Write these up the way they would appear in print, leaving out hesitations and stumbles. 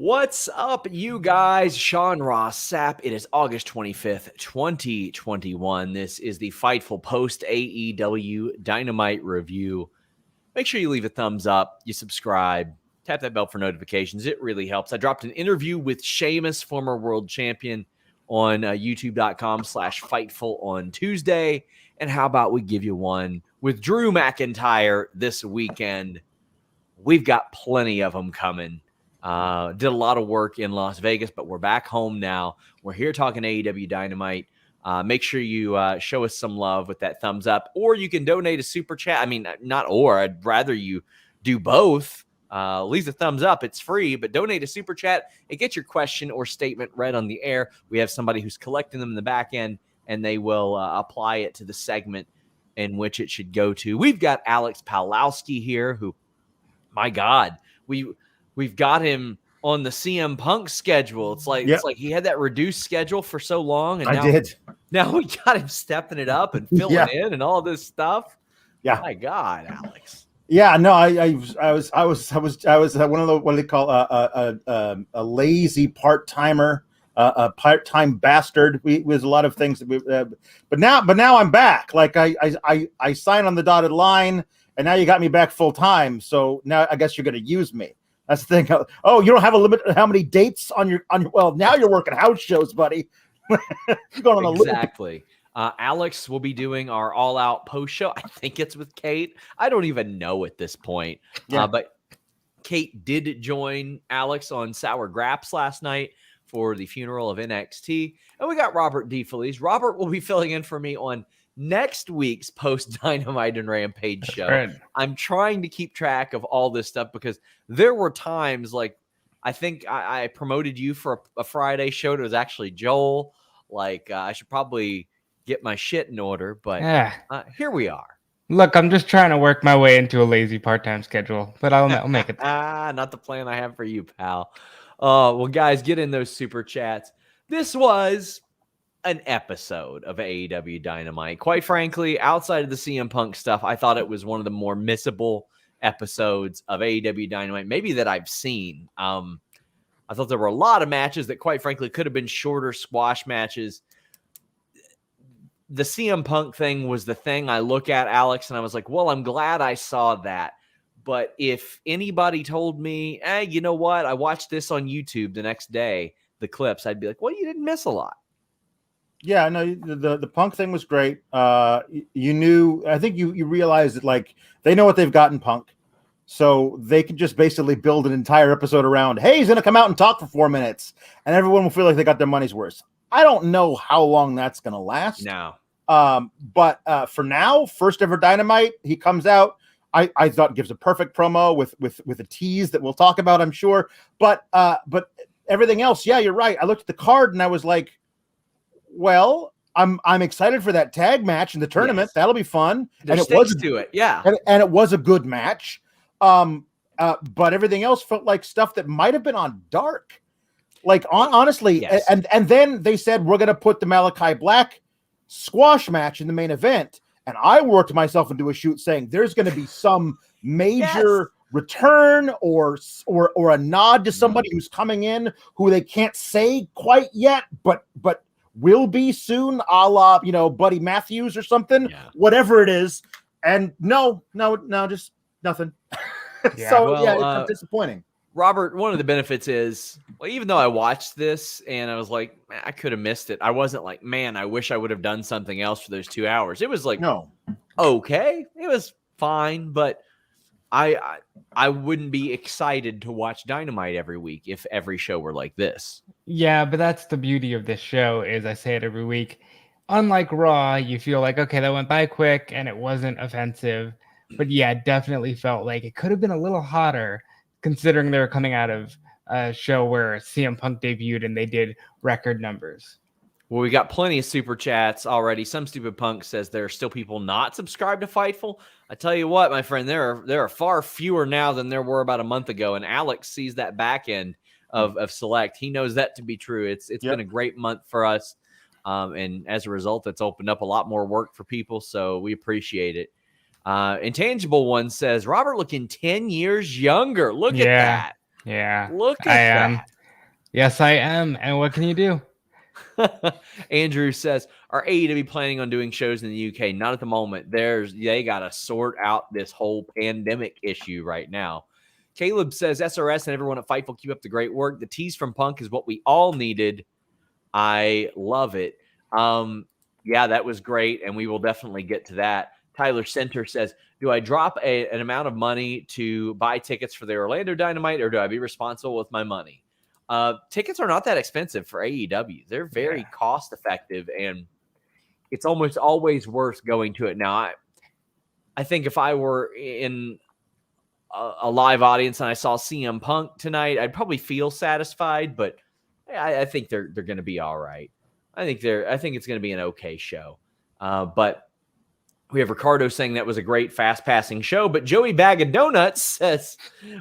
What's up, you guys? Sean Ross Sapp. It is August 25th, 2021. This is the Fightful post AEW Dynamite review. Make sure you leave a thumbs up, you subscribe, tap that bell for notifications. It really helps. I dropped an interview with Sheamus, former world champion, on youtube.com/Fightful on Tuesday. And how about we give you one with Drew McIntyre this weekend? We've got plenty of them coming. Did a lot of work in Las Vegas, but we're back home now. We're here talking AEW Dynamite. Make sure you show us some love with that thumbs up, or you can donate a super chat. I mean, I'd rather you do both. Leave the thumbs up. It's free, but donate a super chat and get your question or statement read on the air. We have somebody who's collecting them in the back end, and they will apply it to the segment in which it should go to. We've got Alex Pawlowski here, who, my God, we've got him on the CM Punk schedule. It's like he had that reduced schedule for so long, and now we got him stepping it up and filling in and all this stuff. Yeah, my God, Alex. Yeah, no, I was one of the, what do they call a lazy part-timer, a part-time bastard. We was a lot of things that but now I'm back. Like I signed on the dotted line, and now you got me back full time. So now I guess you're going to use me. That's the thing. Oh, you don't have a limit how many dates on your. Well, now you're working house shows, buddy. You're going on exactly. Alex will be doing our all-out post show. I think it's with Kate. I don't even know at this point. But Kate did join Alex on Sour Graps last night for the funeral of NXT. And we got Robert DeFelice. Robert will be filling in for me on next week's post Dynamite and Rampage show. Right. I'm trying to keep track of all this stuff because there were times, like, I think I promoted you for a Friday show. It was actually Joel. Like, I should probably get my shit in order, but here we are. Look, I'm just trying to work my way into a lazy part-time schedule, but I'll make it. Not the plan I have for you, pal. Well, guys, get in those super chats. This was an episode of AEW Dynamite. Quite frankly, outside of the CM Punk stuff, I thought it was one of the more missable episodes of AEW Dynamite, maybe that I've seen. I thought there were a lot of matches that, quite frankly, could have been shorter squash matches. The CM Punk thing was the thing I look at, Alex, and I was like, well, I'm glad I saw that. But if anybody told me, hey, you know what? I watched this on YouTube the next day, the clips, I'd be like, well, you didn't miss a lot. Yeah, no, the Punk thing was great. You knew, I think you realized that, like, they know what they've got in Punk. So they could just basically build an entire episode around, hey, he's going to come out and talk for 4 minutes, and everyone will feel like they got their money's worth. I don't know how long that's going to last. No. But for now, first ever Dynamite, he comes out. I thought gives a perfect promo with a tease that we'll talk about, I'm sure. But everything else, yeah, you're right. I looked at the card and I was like, well, I'm excited for that tag match in the tournament. Yes. That'll be fun. There's stakes to it, yeah. And it was a good match. But everything else felt like stuff that might have been on Dark. Like, honestly, yes. And then they said, we're going to put the Malakai Black squash match in the main event. And I worked myself into a shoot saying there's going to be some major return or a nod to somebody who's coming in who they can't say quite yet, but will be soon, a la, Buddy Matthews or something, whatever it is. And no, just nothing. It's disappointing. Robert, one of the benefits is, well, even though I watched this and I was like, man, I could have missed it, I wasn't like, man, I wish I would have done something else for those 2 hours. It was like, okay, it was fine, but I wouldn't be excited to watch Dynamite every week if every show were like this. Yeah, but that's the beauty of this show, is I say it every week. Unlike Raw, you feel like, okay, that went by quick and it wasn't offensive. But yeah, it definitely felt like it could have been a little hotter, considering they were coming out of a show where CM Punk debuted and they did record numbers. Well, we got plenty of super chats already. Some Stupid Punk says there are still people not subscribed to Fightful. I tell you what, my friend, there are far fewer now than there were about a month ago. And Alex sees that back end of Select. He knows that to be true. It's been a great month for us. And as a result, it's opened up a lot more work for people. So we appreciate it. Intangible One says, Robert looking 10 years younger. Look at that. Yeah. Look at that. Yes, I am. And what can you do? Andrew says, are AEW planning on doing shows in the UK? Not at the moment. They got to sort out this whole pandemic issue right now. Caleb says, SRS and everyone at Fightful, keep up the great work. The tease from Punk is what we all needed. I love it. Yeah, that was great, and we will definitely get to that. Tyler Center says, do I drop an amount of money to buy tickets for the Orlando Dynamite, or do I be responsible with my money? Tickets are not that expensive for AEW. They're very cost effective, and it's almost always worth going to it. Now, I think if I were in a live audience and I saw CM Punk tonight, I'd probably feel satisfied, but I think they're going to be all right. I think it's going to be an okay show. But we have Ricardo saying that was a great fast-passing show, but Joey Bag of Donuts says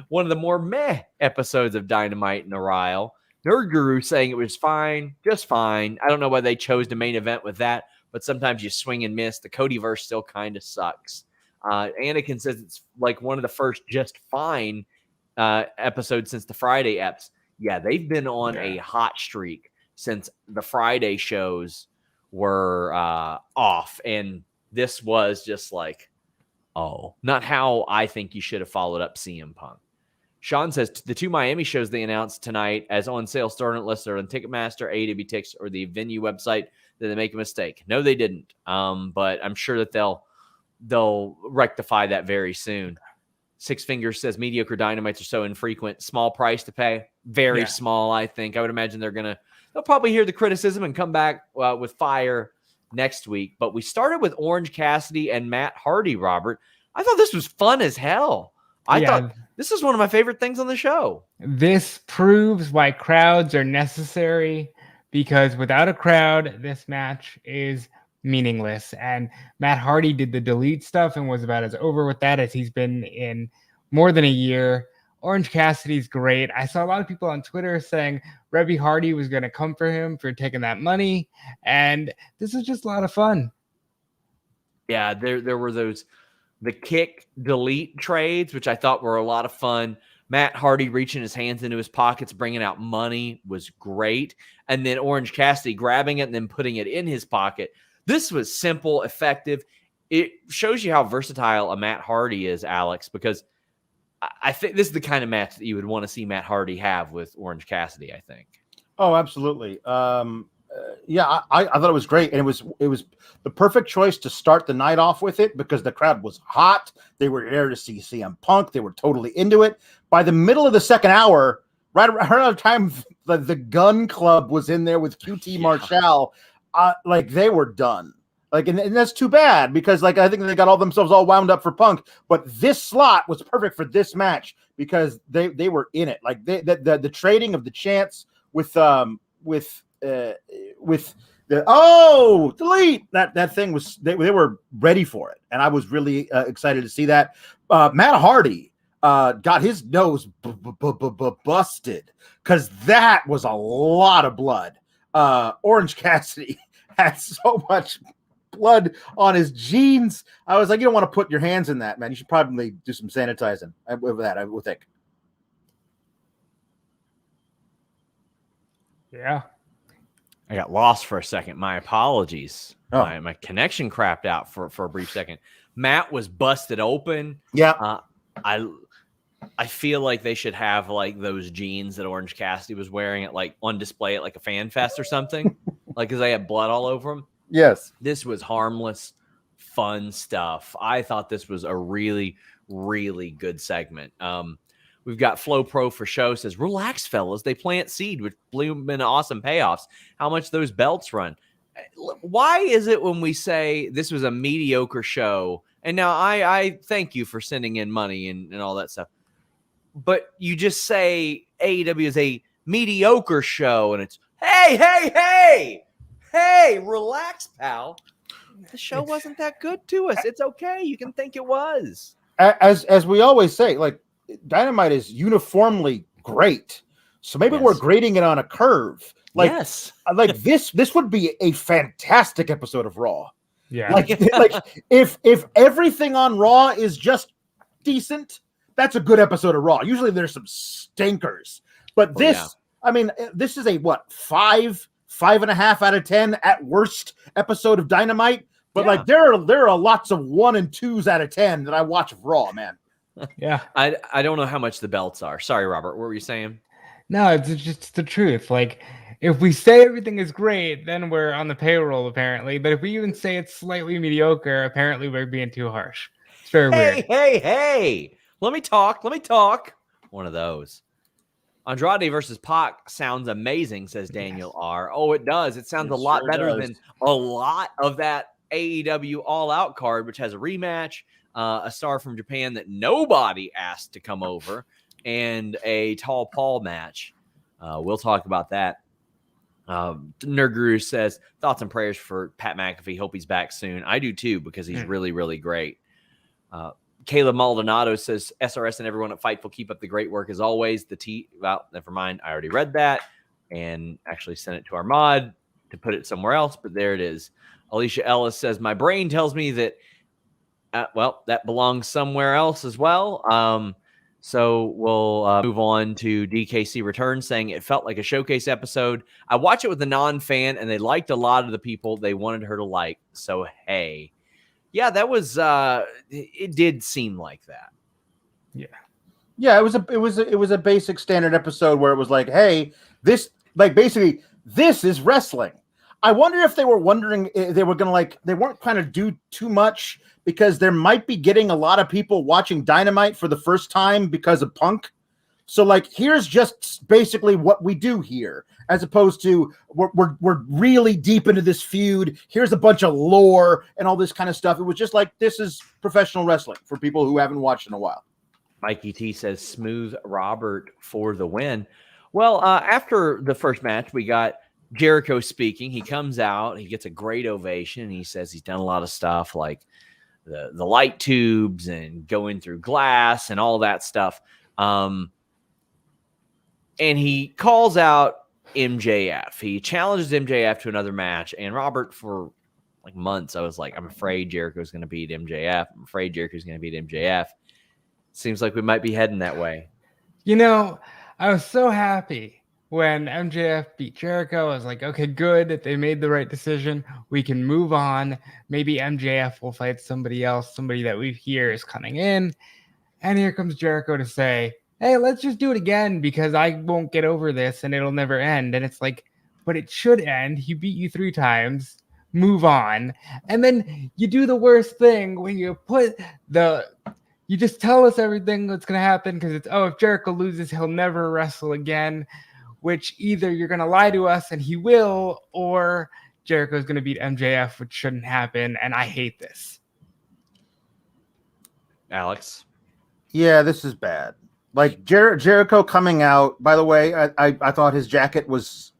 one of the more meh episodes of Dynamite in a while. Nerd Guru saying it was fine, just fine. I don't know why they chose to main event with that, but sometimes you swing and miss. The Codyverse still kind of sucks. Anakin says it's like one of the first just fine episodes since the Friday eps. Yeah, they've been on a hot streak since the Friday shows were off, and this was just like, not how I think you should have followed up CM Punk. Sean says the 2 Miami shows they announced tonight as on sale starting list are on Ticketmaster, AEW Tix, or the venue website. Did they make a mistake? No, they didn't. But I'm sure that they'll rectify that very soon. Six Fingers says mediocre Dynamites are so infrequent. Small price to pay. Very small, I think. I would imagine they'll probably hear the criticism and come back with fire next week. But we started with Orange Cassidy and Matt Hardy, Robert. I thought this was fun as hell. I thought this is one of my favorite things on the show. This proves why crowds are necessary, because without a crowd, this match is meaningless. And Matt Hardy did the delete stuff and was about as over with that as he's been in more than a year. Orange Cassidy's great. I saw a lot of people on Twitter saying Rebby Hardy was going to come for him for taking that money. And this is just a lot of fun. Yeah, there were the kick delete trades, which I thought were a lot of fun. Matt Hardy reaching his hands into his pockets, bringing out money was great. And then Orange Cassidy grabbing it and then putting it in his pocket. This was simple, effective. It shows you how versatile a Matt Hardy is, Alex, because I think this is the kind of match that you would want to see Matt Hardy have with Orange Cassidy, I think. Oh, absolutely. Yeah, I thought it was great. And it was the perfect choice to start the night off with it because the crowd was hot. They were there to see CM Punk. They were totally into it. By the middle of the second hour, right around the time the Gunn Club was in there with QT Marshall, like they were done. Like, and that's too bad because, like, I think they got themselves all wound up for Punk. But this slot was perfect for this match because they were in it. Like the trading of the chants with the delete that thing was they were ready for it, and I was really excited to see that. Matt Hardy got his nose busted because that was a lot of blood. Orange Cassidy had so much blood on his jeans. I was like, you don't want to put your hands in that, man. You should probably do some sanitizing with that, I would think. Yeah. I got lost for a second. My apologies. My connection crapped out for a brief second. Matt was busted open. Yeah. I feel like they should have like those jeans that Orange Cassidy was wearing on display at like a fan fest or something. Like, because they had blood all over them. Yes. This was harmless, fun stuff. I thought this was a really, really good segment. We've got Flow Pro for show says, relax, fellas. They plant seed, which bloom in awesome payoffs. How much those belts run? Why is it when we say this was a mediocre show? And now I thank you for sending in money and all that stuff. But you just say AEW is a mediocre show, and it's, hey, relax, pal. The show wasn't that good to us. It's okay. You can think it was. As we always say, like, Dynamite is uniformly great. So maybe we're grading it on a curve. Like, like this would be a fantastic episode of Raw. Yeah. Like if everything on Raw is just decent, that's a good episode of Raw. Usually there's some stinkers, but this, I mean, this is a 5.5 out of 10 at worst episode of Dynamite. But like there are lots of 1 and 2s out of 10 that I watch of Raw, man. Yeah. I don't know how much the belts are. Sorry, Robert. What were you saying? No, it's just the truth. Like, if we say everything is great, then we're on the payroll, apparently. But if we even say it's slightly mediocre, apparently we're being too harsh. It's very weird. Hey. Let me talk. One of those. Andrade versus Pac sounds amazing, says Daniel R. Oh, it does. It sounds a lot better than a lot of that AEW All Out card, which has a rematch, a star from Japan that nobody asked to come over, and a Tall Paul match. We'll talk about that. Nerd Guru says, thoughts and prayers for Pat McAfee. Hope he's back soon. I do too, because he's really, really great. Caleb Maldonado says, SRS and everyone at Fightful, keep up the great work as always. Well, never mind. I already read that and actually sent it to our mod to put it somewhere else, but there it is. Alicia Ellis says, my brain tells me that, that belongs somewhere else as well. So we'll move on to DKC Return, saying it felt like a showcase episode. I watched it with a non-fan, and they liked a lot of the people they wanted her to like. So, hey. Yeah, that was it did seem like that. Yeah, it was a basic standard episode where it was like, hey, this is wrestling. I wonder if they were wondering if they were gonna they weren't kind of do too much because there might be getting a lot of people watching Dynamite for the first time because of Punk. So here's just basically what we do here, as opposed to we're really deep into this feud. Here's a bunch of lore and all this kind of stuff. It was just this is professional wrestling for people who haven't watched in a while. Mikey T says, smooth Robert for the win. Well, after the first match, we got Jericho speaking. He comes out, he gets a great ovation. He says he's done a lot of stuff like the light tubes and going through glass and all that stuff. And he calls out MJF. He challenges MJF to another match. And Robert, for months, I was like, I'm afraid Jericho's going to beat MJF. I'm afraid Jericho's going to beat MJF. Seems like we might be heading that way. I was so happy when MJF beat Jericho. I was like, okay, good that they made the right decision. We can move on. Maybe MJF will fight somebody else, somebody that we hear is coming in. And here comes Jericho to say, hey, let's just do it again because I won't get over this and it'll never end. And it's like, but it should end. He beat you 3 times. Move on. And then you do the worst thing when you you just tell us everything that's going to happen because it's, if Jericho loses, he'll never wrestle again, which either you're going to lie to us and he will, or Jericho's going to beat MJF, which shouldn't happen. And I hate this. Alex? Yeah, this is bad. Jericho coming out, by the way, I thought his jacket was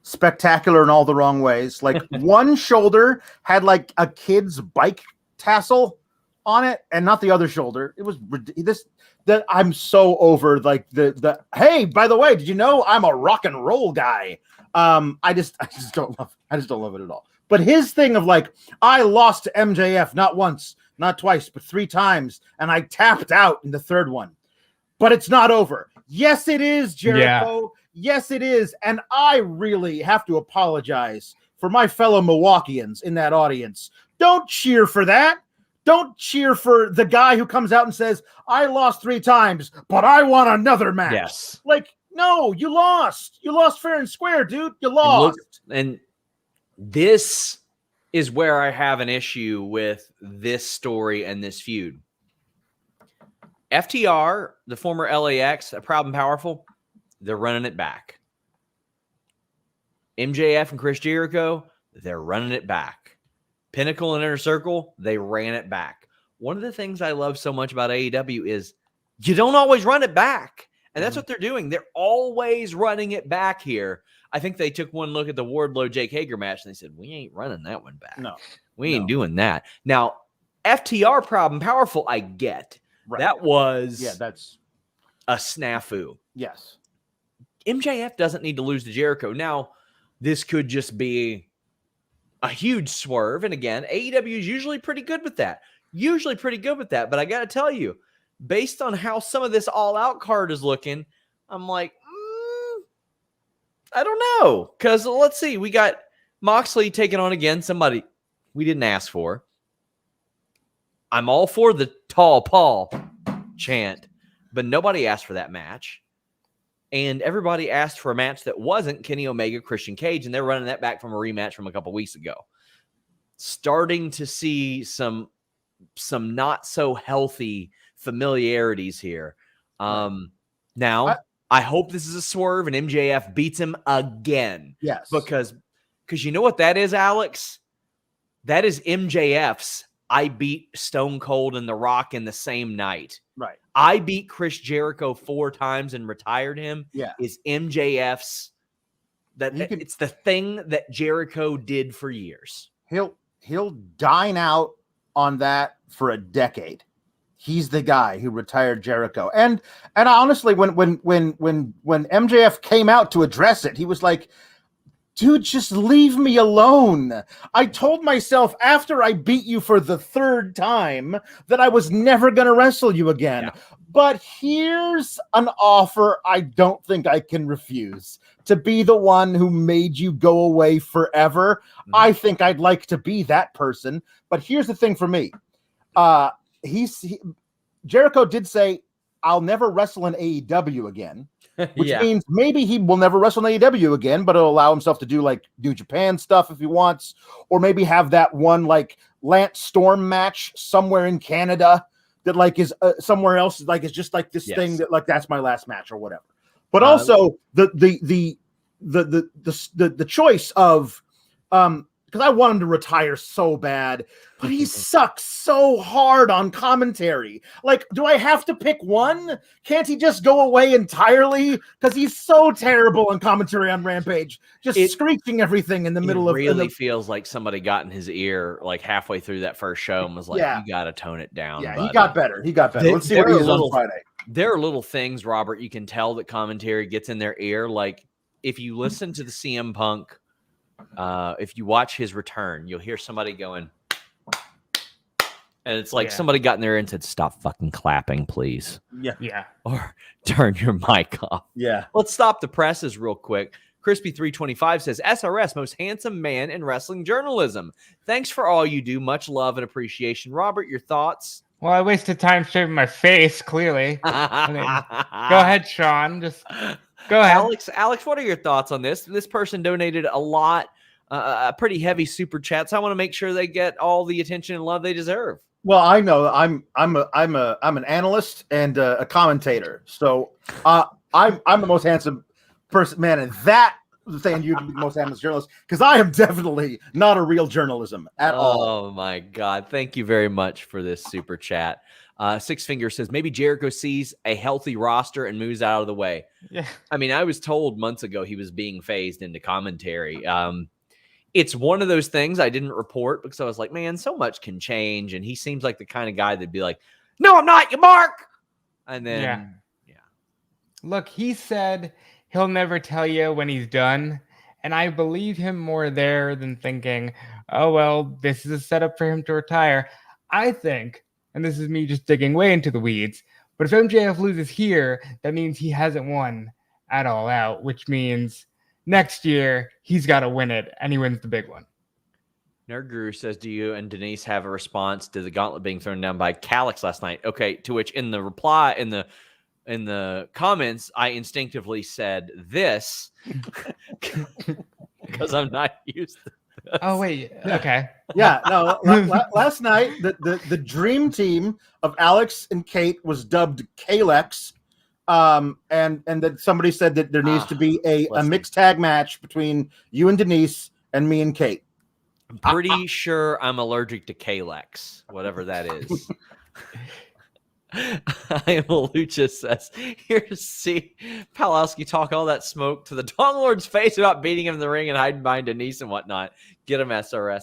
spectacular in all the wrong ways. One shoulder had a kid's bike tassel on it and not the other shoulder. It was that I'm so over the hey, by the way, did you know I'm a rock and roll guy? I just don't love it at all. But his thing of I lost to MJF not once, not twice, but 3 times, and I tapped out in the 3rd one. But it's not over. Yes, it is, Jericho. Yeah. Yes, it is. And I really have to apologize for my fellow Milwaukeeans in that audience. Don't cheer for that. Don't cheer for the guy who comes out and says, I lost 3 times, but I want another match. Yes. No, you lost. You lost fair and square, dude. You lost. And this is where I have an issue with this story and this feud. FTR, the former LAX, Proud and Powerful, they're running it back. MJF and Chris Jericho, they're running it back. Pinnacle and Inner Circle, they ran it back. One of the things I love so much about AEW is you don't always run it back. And that's what they're doing. They're always running it back here. I think they took one look at the Wardlow-Jake Hager match and they said, we ain't running that one back. No. We ain't doing that. Now, FTR, Proud and Powerful, I get. Right. That was that's a snafu. Yes. MJF doesn't need to lose to Jericho. Now, this could just be a huge swerve. And again, AEW is usually pretty good with that. But I got to tell you, based on how some of this All Out card is looking, I'm like, I don't know. Because let's see, we got Moxley taking on again somebody we didn't ask for. I'm all for the tall Paul chant, but nobody asked for that match. And everybody asked for a match that wasn't Kenny Omega, Christian Cage, and they're running that back from a rematch from a couple weeks ago. Starting to see some not so healthy familiarities here. Now, I hope this is a swerve and MJF beats him again. Yes. Because you know what that is, Alex? That is MJF's I beat Stone Cold and The Rock in the same night. Right. I beat Chris Jericho 4 times and retired him. Yeah. Is MJF's it's the thing that Jericho did for years. He'll dine out on that for a decade. He's the guy who retired Jericho. And honestly, when MJF came out to address it, he was like, dude, just leave me alone. I told myself after I beat you for the 3rd time that I was never going to wrestle you again. Yeah. But here's an offer I don't think I can refuse. To be the one who made you go away forever. Mm-hmm. I think I'd like to be that person. But here's the thing for me. Jericho did say, I'll never wrestle in AEW again. Which means maybe he will never wrestle in AEW again, but he'll allow himself to do like New Japan stuff if he wants, or maybe have that one like Lance Storm match somewhere in Canada that like is somewhere else, like it's just like this thing that like that's my last match or whatever. But also the choice of because I want him to retire so bad, but he sucks so hard on commentary. Like, do I have to pick one? Can't he just go away entirely? Because he's so terrible on commentary on Rampage, just screeching everything in the middle of. It really feels like somebody got in his ear like halfway through that first show and was like, "You got to tone it down." Yeah, he got better. Let's see what he is on Friday. There are little things, Robert, you can tell that commentary gets in their ear. Like if you listen to the CM Punk. If you watch his return, you'll hear somebody going, and it's like somebody got in there and said, "Stop fucking clapping, please." Yeah. Or turn your mic off. Yeah. Let's stop the presses real quick. Crispy325 says, SRS, most handsome man in wrestling journalism. Thanks for all you do. Much love and appreciation. Robert, your thoughts? Well, I wasted time shaving my face, clearly. Go ahead, Sean. Just go ahead. Alex, what are your thoughts on this? This person donated a lot, a pretty heavy super chat, so I want to make sure they get all the attention and love they deserve. Well, I know I'm an analyst and a commentator, so I'm the most handsome man in that saying you to be the most handsome journalist, because I am definitely not a real journalism at all. Oh my God. Thank you very much for this super chat. Six Finger says, maybe Jericho sees a healthy roster and moves out of the way. Yeah. I mean, I was told months ago he was being phased into commentary. It's one of those things I didn't report because I was like, man, so much can change. And he seems like the kind of guy that'd be like, no, I'm not, you mark. And then, Look, he said he'll never tell you when he's done. And I believe him more there than thinking, oh, well, this is a setup for him to retire. I think, and this is me just digging way into the weeds, but if MJF loses here, that means he hasn't won at All Out, which means next year he's got to win it, and he wins the big one. Nerd Guru says, do you and Denise have a response to the gauntlet being thrown down by Calix last night? Okay, to which in the reply, in the comments, I instinctively said this because I'm not used to this. Oh, wait. Okay. Yeah, no, last night, the dream team of Alex and Kate was dubbed Kalex. And then somebody said that there needs to be a mixed tag match between you and Denise and me and Kate. I'm pretty sure I'm allergic to Kalex, whatever that is. I am a Lucha says, here's see Pawlowski talk all that smoke to the Dong Lord's face about beating him in the ring and hiding behind Denise and whatnot. Get him SRS.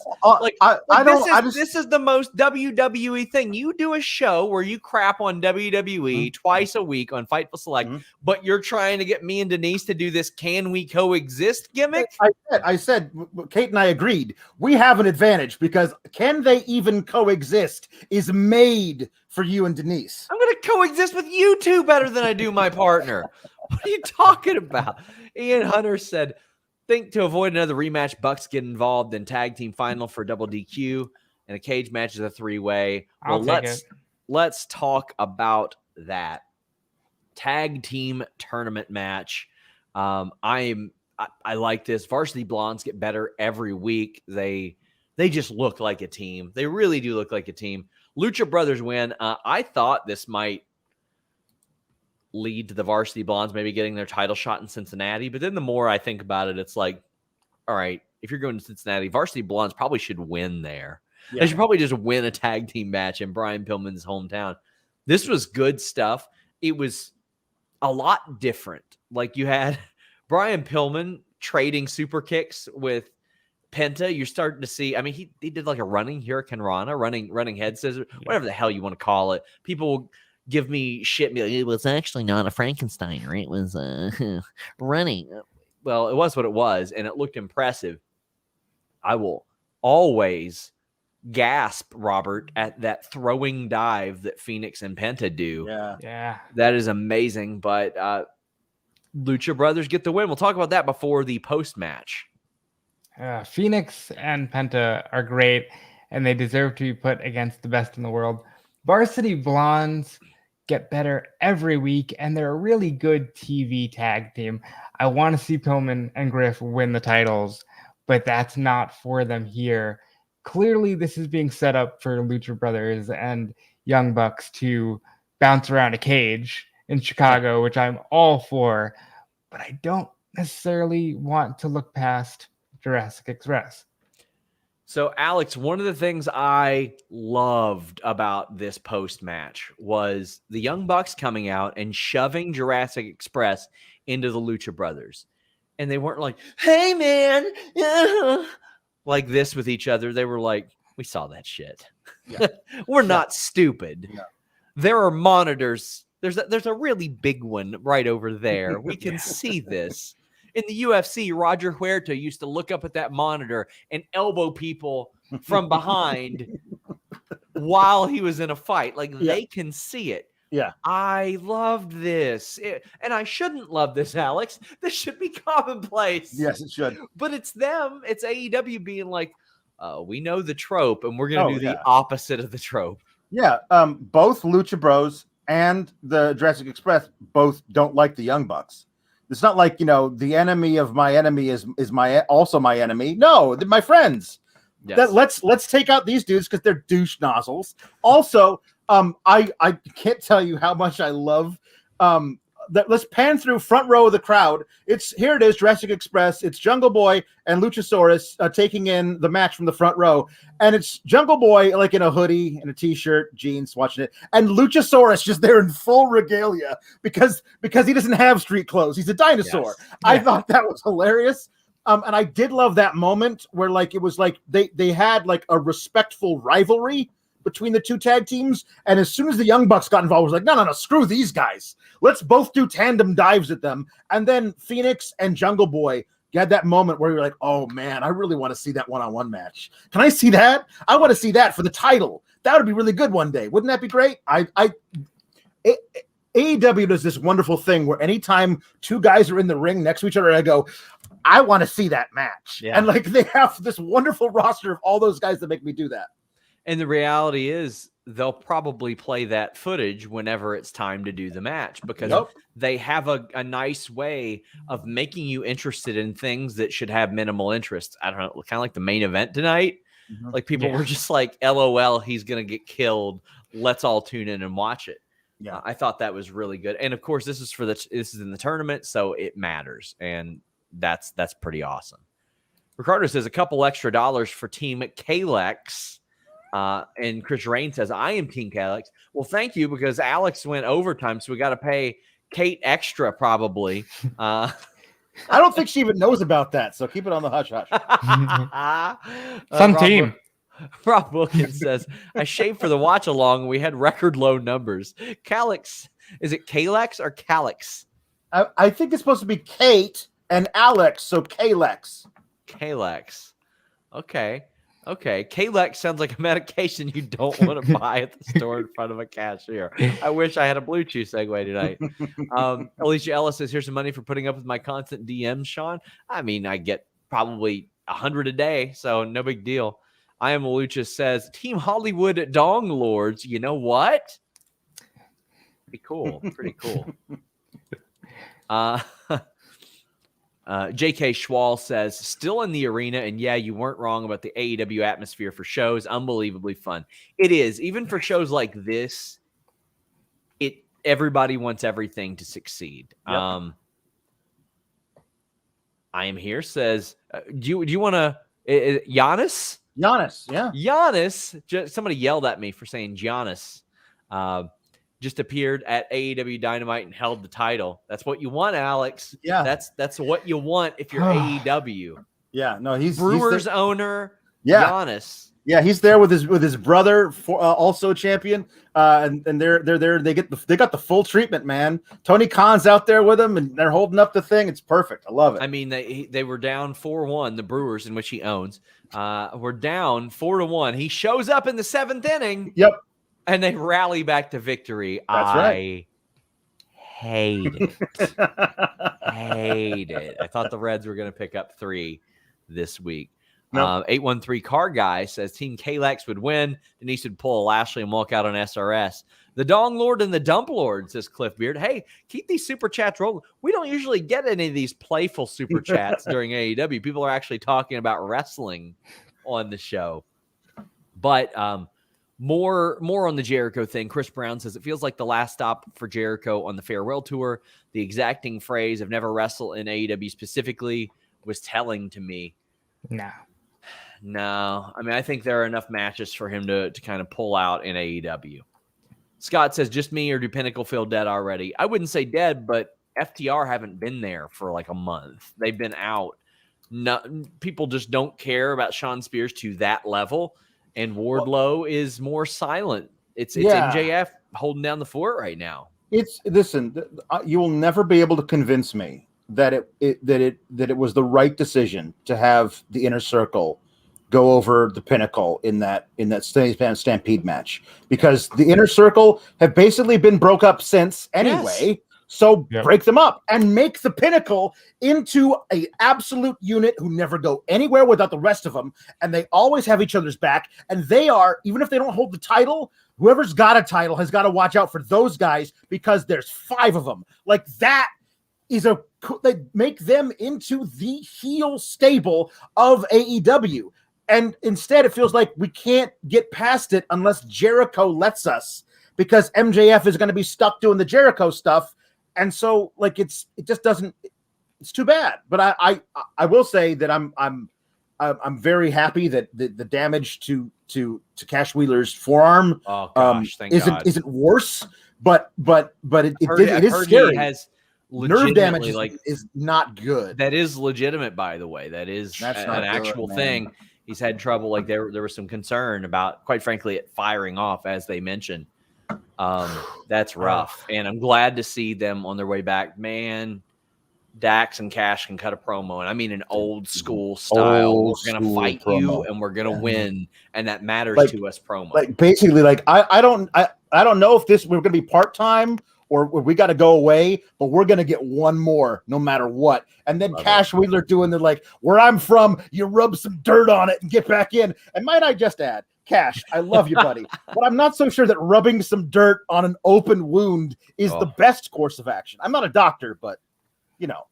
This is the most WWE thing. You do a show where you crap on WWE twice a week on Fightful Select, but you're trying to get me and Denise to do this "Can we coexist" gimmick? I said, Kate and I agreed. We have an advantage because "Can they even coexist" is made for you and Denise. I'm going to coexist with you two better than I do my partner. What are you talking about? Ian Hunter said, think to avoid another rematch, Bucks get involved in tag team final for double DQ, and a cage match is a 3-way. Well, let's talk about that tag team tournament match. I like this. Varsity Blondes get better every week. They just look like a team. They really do look like a team. Lucha Brothers win. I thought this might lead to the Varsity Blondes maybe getting their title shot in Cincinnati. But then the more I think about it, it's like, all right, if you're going to Cincinnati, Varsity Blondes probably should win there. Yeah. They should probably just win a tag team match in Brian Pillman's hometown. This was good stuff. It was a lot different. Like you had Brian Pillman trading super kicks with Penta. You're starting to see, I mean, he did like a running Hurricane Rana, running head scissors, whatever the hell you want to call it. People will give me shit. Like, it was actually not a Frankenstein, right? It was running. Well, it was what it was, and it looked impressive. I will always gasp, Robert, at that throwing dive that Phoenix and Penta do. Yeah. That is amazing, but Lucha Brothers get the win. We'll talk about that before the post-match. Phoenix and Penta are great, and they deserve to be put against the best in the world. Varsity Blondes get better every week, and they're a really good TV tag team. I want to see Pillman and Griff win the titles, but that's not for them here. Clearly, this is being set up for Lucha Brothers and Young Bucks to bounce around a cage in Chicago, which I'm all for, but I don't necessarily want to look past Jurassic Express. So, Alex, one of the things I loved about this post-match was the Young Bucks coming out and shoving Jurassic Express into the Lucha Brothers. And they weren't like, hey, man, like this with each other. They were like, we saw that shit. Yeah. We're not stupid. Yeah. There are monitors. There's a really big one right over there. We can see this. In the UFC, Roger Huerta used to look up at that monitor and elbow people from behind while he was in a fight. Like, they can see it. Yeah. I loved this. And I shouldn't love this, Alex. This should be commonplace. Yes, it should. But it's them. It's AEW being like, we know the trope, and we're going to do the opposite of the trope. Yeah. Both Lucha Bros and the Jurassic Express both don't like the Young Bucks. It's not like, the enemy of my enemy is also my enemy. No, they're my friends. Yes. Let's take out these dudes because they're douche nozzles. Also, I can't tell you how much I love that. Let's pan through front row of the crowd. Here it is, Jurassic Express. It's Jungle Boy and Luchasaurus taking in the match from the front row, and it's Jungle Boy like in a hoodie and a t-shirt, jeans, watching it, and Luchasaurus just there in full regalia because he doesn't have street clothes. He's a dinosaur. Yes. I thought that was hilarious. And I did love that moment where it was like they had like a respectful rivalry between the two tag teams. And as soon as the Young Bucks got involved, it was like, no, screw these guys. Let's both do tandem dives at them. And then Phoenix and Jungle Boy had that moment where you're like, oh man, I really want to see that one-on-one match. Can I see that? I want to see that for the title. That would be really good one day. Wouldn't that be great? AEW does this wonderful thing where anytime two guys are in the ring next to each other, I go, I want to see that match. Yeah. And they have this wonderful roster of all those guys that make me do that. And the reality is they'll probably play that footage whenever it's time to do the match because they have a nice way of making you interested in things that should have minimal interest. I don't know, kind of like the main event tonight. Mm-hmm. Like people were just like, LOL, he's going to get killed. Let's all tune in and watch it. Yeah, I thought that was really good. And of course, this is in the tournament, so it matters. And that's pretty awesome. Ricardo says a couple extra dollars for Team Kalex. And Chris Rain says, I am Team Kalex. Well, thank you, because Alex went overtime, so we got to pay Kate extra probably. I don't think she even knows about that, so keep it on the hush hush. Some team. Rob Wilkins says, I shaved for the watch along and we had record low numbers. Calix, is it Kalex or Calix? I think it's supposed to be Kate and Alex, so Kalex. Kalex. Okay. Kalex sounds like a medication you don't want to buy at the store in front of a cashier. I wish I had a Blue Chew segue tonight. Alicia Ellis says, here's some money for putting up with my constant DMs, Sean. I mean, I get probably 100 a day, so no big deal. I Am Lucha says, Team Hollywood Dong Lords. You know what? Pretty cool. J.K. Schwal says, still in the arena, and yeah, you weren't wrong about the AEW atmosphere for shows. Unbelievably fun. It is. Even for shows like this, everybody wants everything to succeed. Yep. I Am Here says, do you want to Giannis? Giannis, yeah. Giannis, somebody yelled at me for saying Giannis. Just appeared at AEW Dynamite and held the title. That's what you want, Alex. Yeah. That's what you want if you're AEW. Yeah, no, he's Brewers owner. Yeah. Giannis. Yeah, he's there with his brother, also champion, and they're there. They got the full treatment, man. Tony Khan's out there with him, and they're holding up the thing. It's perfect. I love it. I mean, they were down 4-1. The Brewers, in which he owns, were down 4-1. He shows up in the 7th inning. Yep. And they rally back to victory. That's right. Hate it. Hate it. I thought the Reds were going to pick up 3 this week. Nope. 813 Car Guy says Team Kalex would win. Denise would pull a Lashley and walk out on SRS. The Dong Lord and the Dump Lord, says Cliff Beard. Hey, keep these super chats rolling. We don't usually get any of these playful super chats during AEW. People are actually talking about wrestling on the show. But more on the Jericho thing. Chris Brown says it feels like the last stop for Jericho on the farewell tour. The exacting phrase of never wrestle in AEW specifically was telling to me. No. I mean, I think there are enough matches for him to kind of pull out in AEW. Scott says, just me, or do Pinnacle feel dead already? I wouldn't say dead, but FTR haven't been there for like a month. They've been out. People just don't care about Sean Spears to that level. And Wardlow is more silent. It's MJF holding down the fort right now. Listen, you will never be able to convince me that it was the right decision to have the Inner Circle go over the Pinnacle in that Stampede match, because the Inner Circle have basically been broke up since anyway. Yes. So break them up and make the Pinnacle into an absolute unit who never go anywhere without the rest of them. And they always have each other's back. And they are, even if they don't hold the title, whoever's got a title has got to watch out for those guys, because there's 5 of them. Like, that is they make them into the heel stable of AEW. And instead, it feels like we can't get past it unless Jericho lets us, because MJF is going to be stuck doing the Jericho stuff. And so, like, it just doesn't. It's too bad. But I will say that I'm very happy that the damage to Cash Wheeler's forearm isn't worse. But it is scary. He has nerve damage is not good. That is legitimate, by the way. That's an actual thing. He's had trouble. Like, there was some concern about, quite frankly, it firing off, as they mentioned. That's rough. And I'm glad to see them on their way back. Man, Dax and Cash can cut a promo. And I mean, an old school style. We're going to fight you and we're going to win. And that matters to us promo. Like, basically, like, I don't know if we're going to be part-time or we got to go away, but we're going to get one more no matter what. And then Cash Wheeler doing the, like, where I'm from, you rub some dirt on it and get back in. And might I just add, Cash, I love you, buddy, but I'm not so sure that rubbing some dirt on an open wound is the best course of action. I'm not a doctor, but, you know.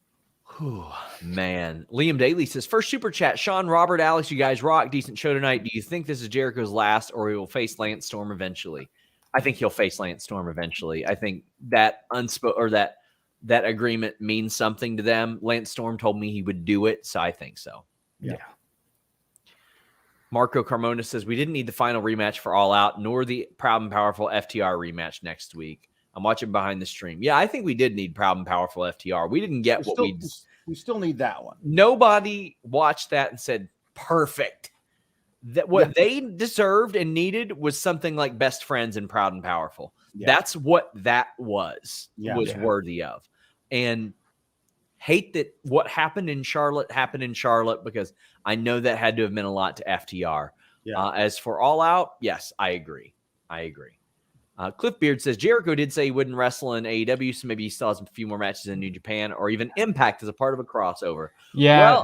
Man. Liam Daly says, first super chat, Sean, Robert, Alex, you guys rock. Decent show tonight. Do you think this is Jericho's last, or he will face Lance Storm eventually? I think he'll face Lance Storm eventually. I think that that agreement means something to them. Lance Storm told me he would do it, so I think so. Yeah. Marco Carmona says, we didn't need the final rematch for All Out, nor the Proud and Powerful FTR rematch next week. I'm watching behind the stream. Yeah, I think we did need Proud and Powerful FTR. We didn't get we still need that one. Nobody watched that and said, perfect. That what they deserved and needed was something like Best Friends and Proud and Powerful. Yeah. That's what that was worthy of. And hate that what happened in Charlotte because I know that had to have meant a lot to FTR. Yeah. As for All Out, yes, I agree. Cliff Beard says Jericho did say he wouldn't wrestle in AEW, so maybe he still has a few more matches in New Japan or even Impact as a part of a crossover. Yeah,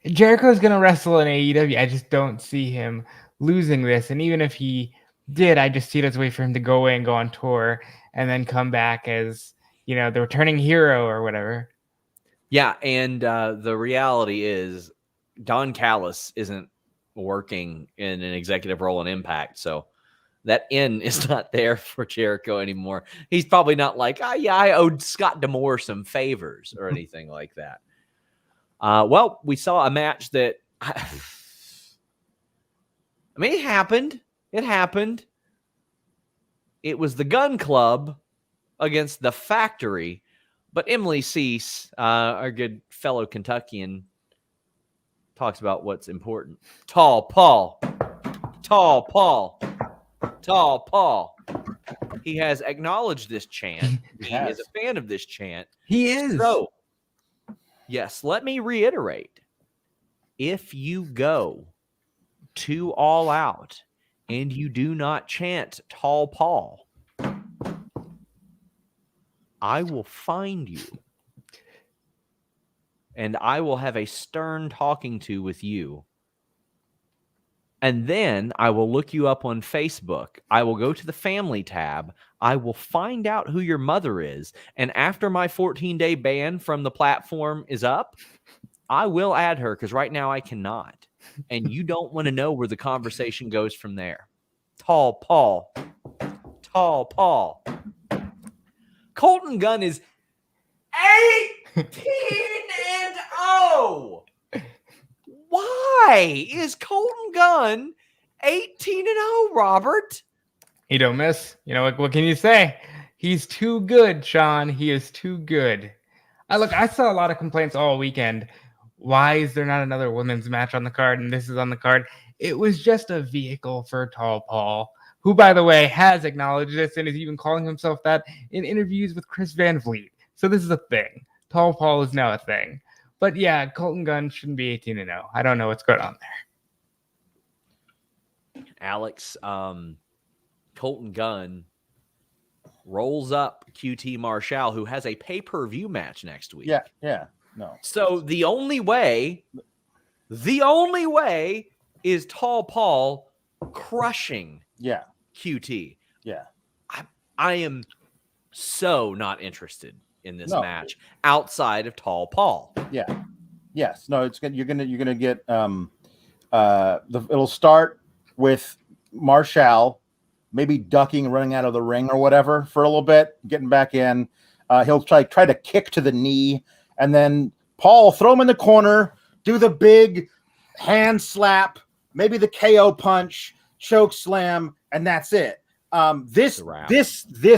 Jericho's going to wrestle in AEW. I just don't see him losing this. And even if he did, I just see it as a way for him to go away and go on tour and then come back as, the returning hero or whatever. Yeah, and the reality is Don Callis isn't working in an executive role in Impact, so that in is not there for Jericho anymore. He's probably not like, I owed Scott D'Amore some favors or anything like that. Well, we saw a match that, it happened. It was the Gunn Club against the Factory, but Emily Cease, our good fellow Kentuckian, talks about what's important. Tall Paul. He has acknowledged this chant. He is a fan of this chant. He is. So, yes, let me reiterate. If you go to All Out and you do not chant Tall Paul, I will find you. And I will have a stern talking to with you. And then I will look you up on Facebook. I will go to the family tab. I will find out who your mother is. And after my 14-day ban from the platform is up, I will add her because right now I cannot. And you don't want to know where the conversation goes from there. Tall Paul. Colton Gunn is 18-0. Why is Colton Gunn 18-0, Robert? He don't miss. What can you say? He's too good, Sean. He is too good. I saw a lot of complaints all weekend. Why is there not another women's match on the card and this is on the card? It was just a vehicle for Tall Paul, who, by the way, has acknowledged this and is even calling himself that in interviews with Chris Van Vliet. So this is a thing. Tall Paul is now a thing. But yeah, Colton Gunn shouldn't be 18-0. I don't know what's going on there. Alex, Colton Gunn rolls up QT Marshall, who has a pay-per-view match next week. Yeah. No. So the only way is Tall Paul crushing QT. Yeah. I am so not interested in this match outside of Tall Paul. Yeah. Yes. No, it's good. You're gonna get it'll start with Marshall maybe ducking, running out of the ring or whatever for a little bit, getting back in. He'll try to kick to the knee, and then Paul throw him in the corner, do the big hand slap, maybe the KO punch, choke slam, and that's it. This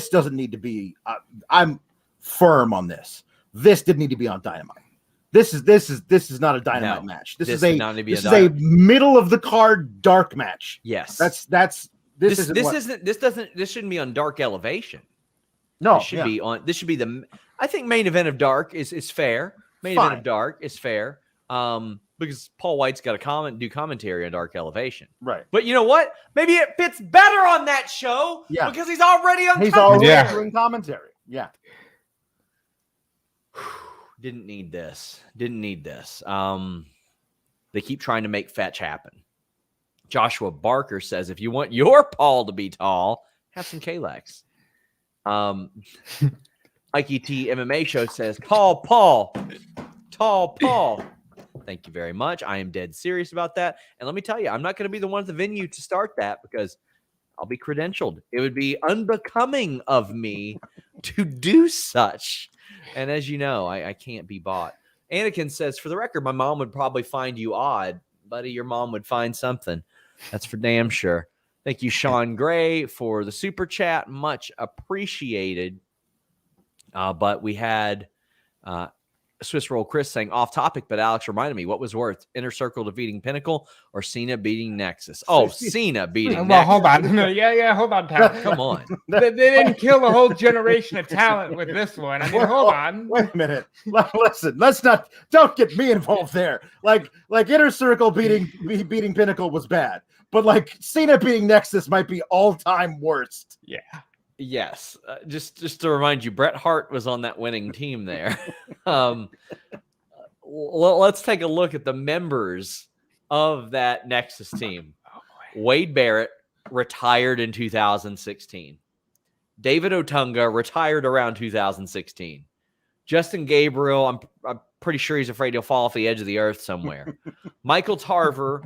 doesn't need to be. I'm firm on this. This didn't need to be on Dynamite. This is not a Dynamite match. This is a middle of the card dark match. Yes, this shouldn't be on Dark Elevation. No, this should be the. I think main event of Dark is fair. Event of Dark is fair. Because Paul White's got to do commentary on Dark Elevation. Right. But you know what? Maybe it fits better on that show because he's already on commentary. Doing commentary. Yeah. Didn't need this. They keep trying to make fetch happen. Joshua Barker says, if you want your Paul to be tall, have some Kalex. Mikey T MMA show says, Tall Paul. Thank you very much. I am dead serious about that. And let me tell you, I'm not going to be the one at the venue to start that because I'll be credentialed. It would be unbecoming of me to do such. And as you know, I can't be bought. Anakin says, for the record, my mom would probably find you odd. Buddy, your mom would find something. That's for damn sure. Thank you, Sean Gray, for the super chat. Much appreciated. But we had Swiss Roll Chris saying off topic, but Alex reminded me what was worth Inner Circle defeating Pinnacle or Cena beating Nexus. Oh, Cena beating Nexus. Hold on. Hold on, Tal. Come on. They didn't kill a whole generation of talent with this one. I mean, hold on. Wait a minute. Listen, don't get me involved there. Like Inner Circle beating Pinnacle was bad, but like Cena beating Nexus might be all-time worst. Yeah. Yes, just to remind you, Bret Hart was on that winning team there. Let's take a look at the members of that Nexus team. Wade Barrett retired in 2016. David Otunga retired around 2016. Justin Gabriel, I'm pretty sure he's afraid he'll fall off the edge of the earth somewhere. Michael Tarver,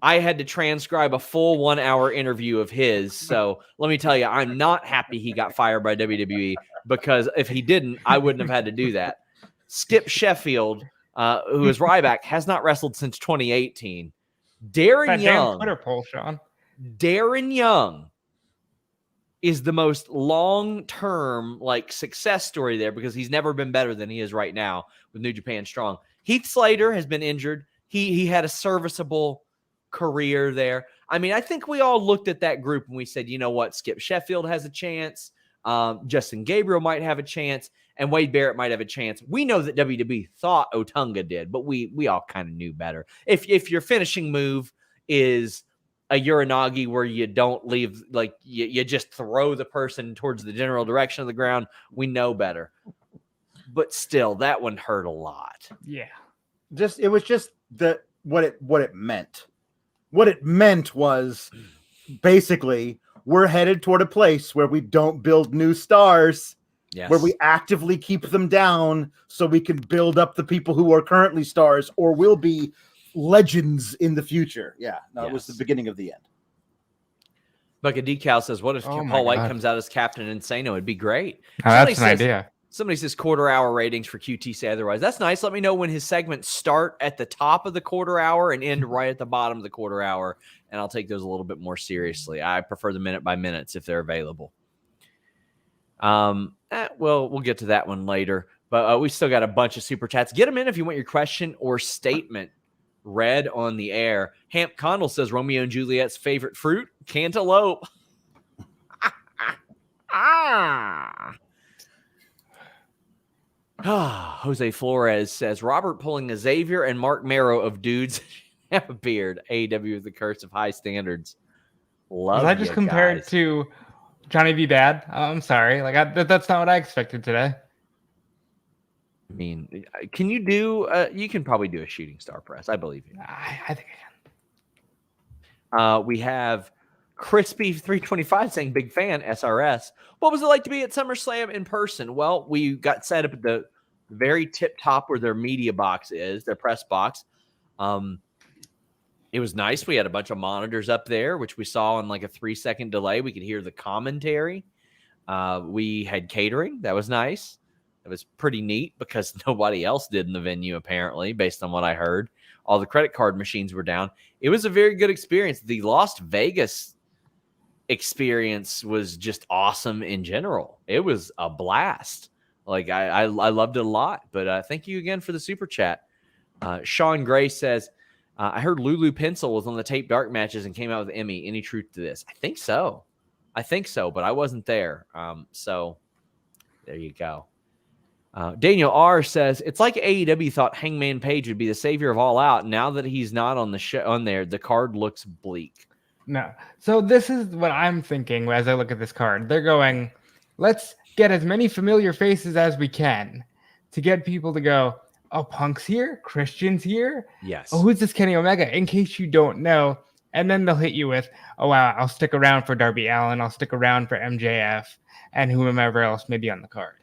I had to transcribe a full 1 hour interview of his. So let me tell you, I'm not happy he got fired by WWE, because if he didn't, I wouldn't have had to do that. Skip Sheffield, who is Ryback, has not wrestled since 2018. Darren Young. Twitter poll, Sean. Darren Young is the most long-term success story there, because he's never been better than he is right now with New Japan Strong. Heath Slater has been injured. He had a serviceable career there. I mean, I think we all looked at that group and we said, you know what, Skip Sheffield has a chance. Justin Gabriel might have a chance, and Wade Barrett might have a chance. We know that WWE thought Otunga did, but we all kind of knew better. If your finishing move is a Uranagi where you don't leave, you just throw the person towards the general direction of the ground, we know better. But still, that one hurt a lot. Yeah. It was just what it meant. What it meant was basically we're headed toward a place where we don't build new stars, where we actively keep them down so we can build up the people who are currently stars or will be legends in the future. Yeah, no, It was the beginning of the end. Bucket Decal says, what if Paul White comes out as Captain Insano? It'd be great. Oh, that's an idea. Somebody says quarter hour ratings for QT, say otherwise. That's nice. Let me know when his segments start at the top of the quarter hour and end right at the bottom of the quarter hour, and I'll take those a little bit more seriously. I prefer the minute by minutes if they're available. We'll get to that one later, but we still got a bunch of super chats. Get them in if you want your question or statement read on the air. Hamp Condell says Romeo and Juliet's favorite fruit, cantaloupe. Jose Flores says Robert pulling a Xavier and Mark Marrow of dudes have a beard. AEW with the curse of high standards. Love. Was I just compared to Johnny B. Bad? I'm sorry. That's not what I expected today. I mean, can you do? You can probably do a shooting star press. I believe you. I think I can. We have Crispy 325 saying big fan SRS. What was it like to be at SummerSlam in person? Well, we got set up at the very tip top where their media box is, their press box. It was nice. We had a bunch of monitors up there, which we saw in a 3-second delay. We could hear the commentary. We had catering. That was nice. It was pretty neat because nobody else did in the venue, apparently, based on what I heard. All the credit card machines were down. It was a very good experience. The Las Vegas experience was just awesome in general. It was a blast. I loved it a lot. But thank you again for the super chat. Sean Gray says, I heard Lulu Pencil was on the Tape Dark matches and came out with Emmy. Any truth to this? I think so, but I wasn't there. So there you go. Daniel R says it's like AEW thought Hangman Page would be the savior of All Out. Now that he's not on the show on there, the card looks bleak. No. So this is what I'm thinking as I look at this card. They're going, let's get as many familiar faces as we can to get people to go, oh, Punk's here, Christian's here. Yes. Oh, who's this Kenny Omega? In case you don't know. And then they'll hit you with, oh, wow, I'll stick around for Darby Allin. I'll stick around for MJF and whomever else may be on the card.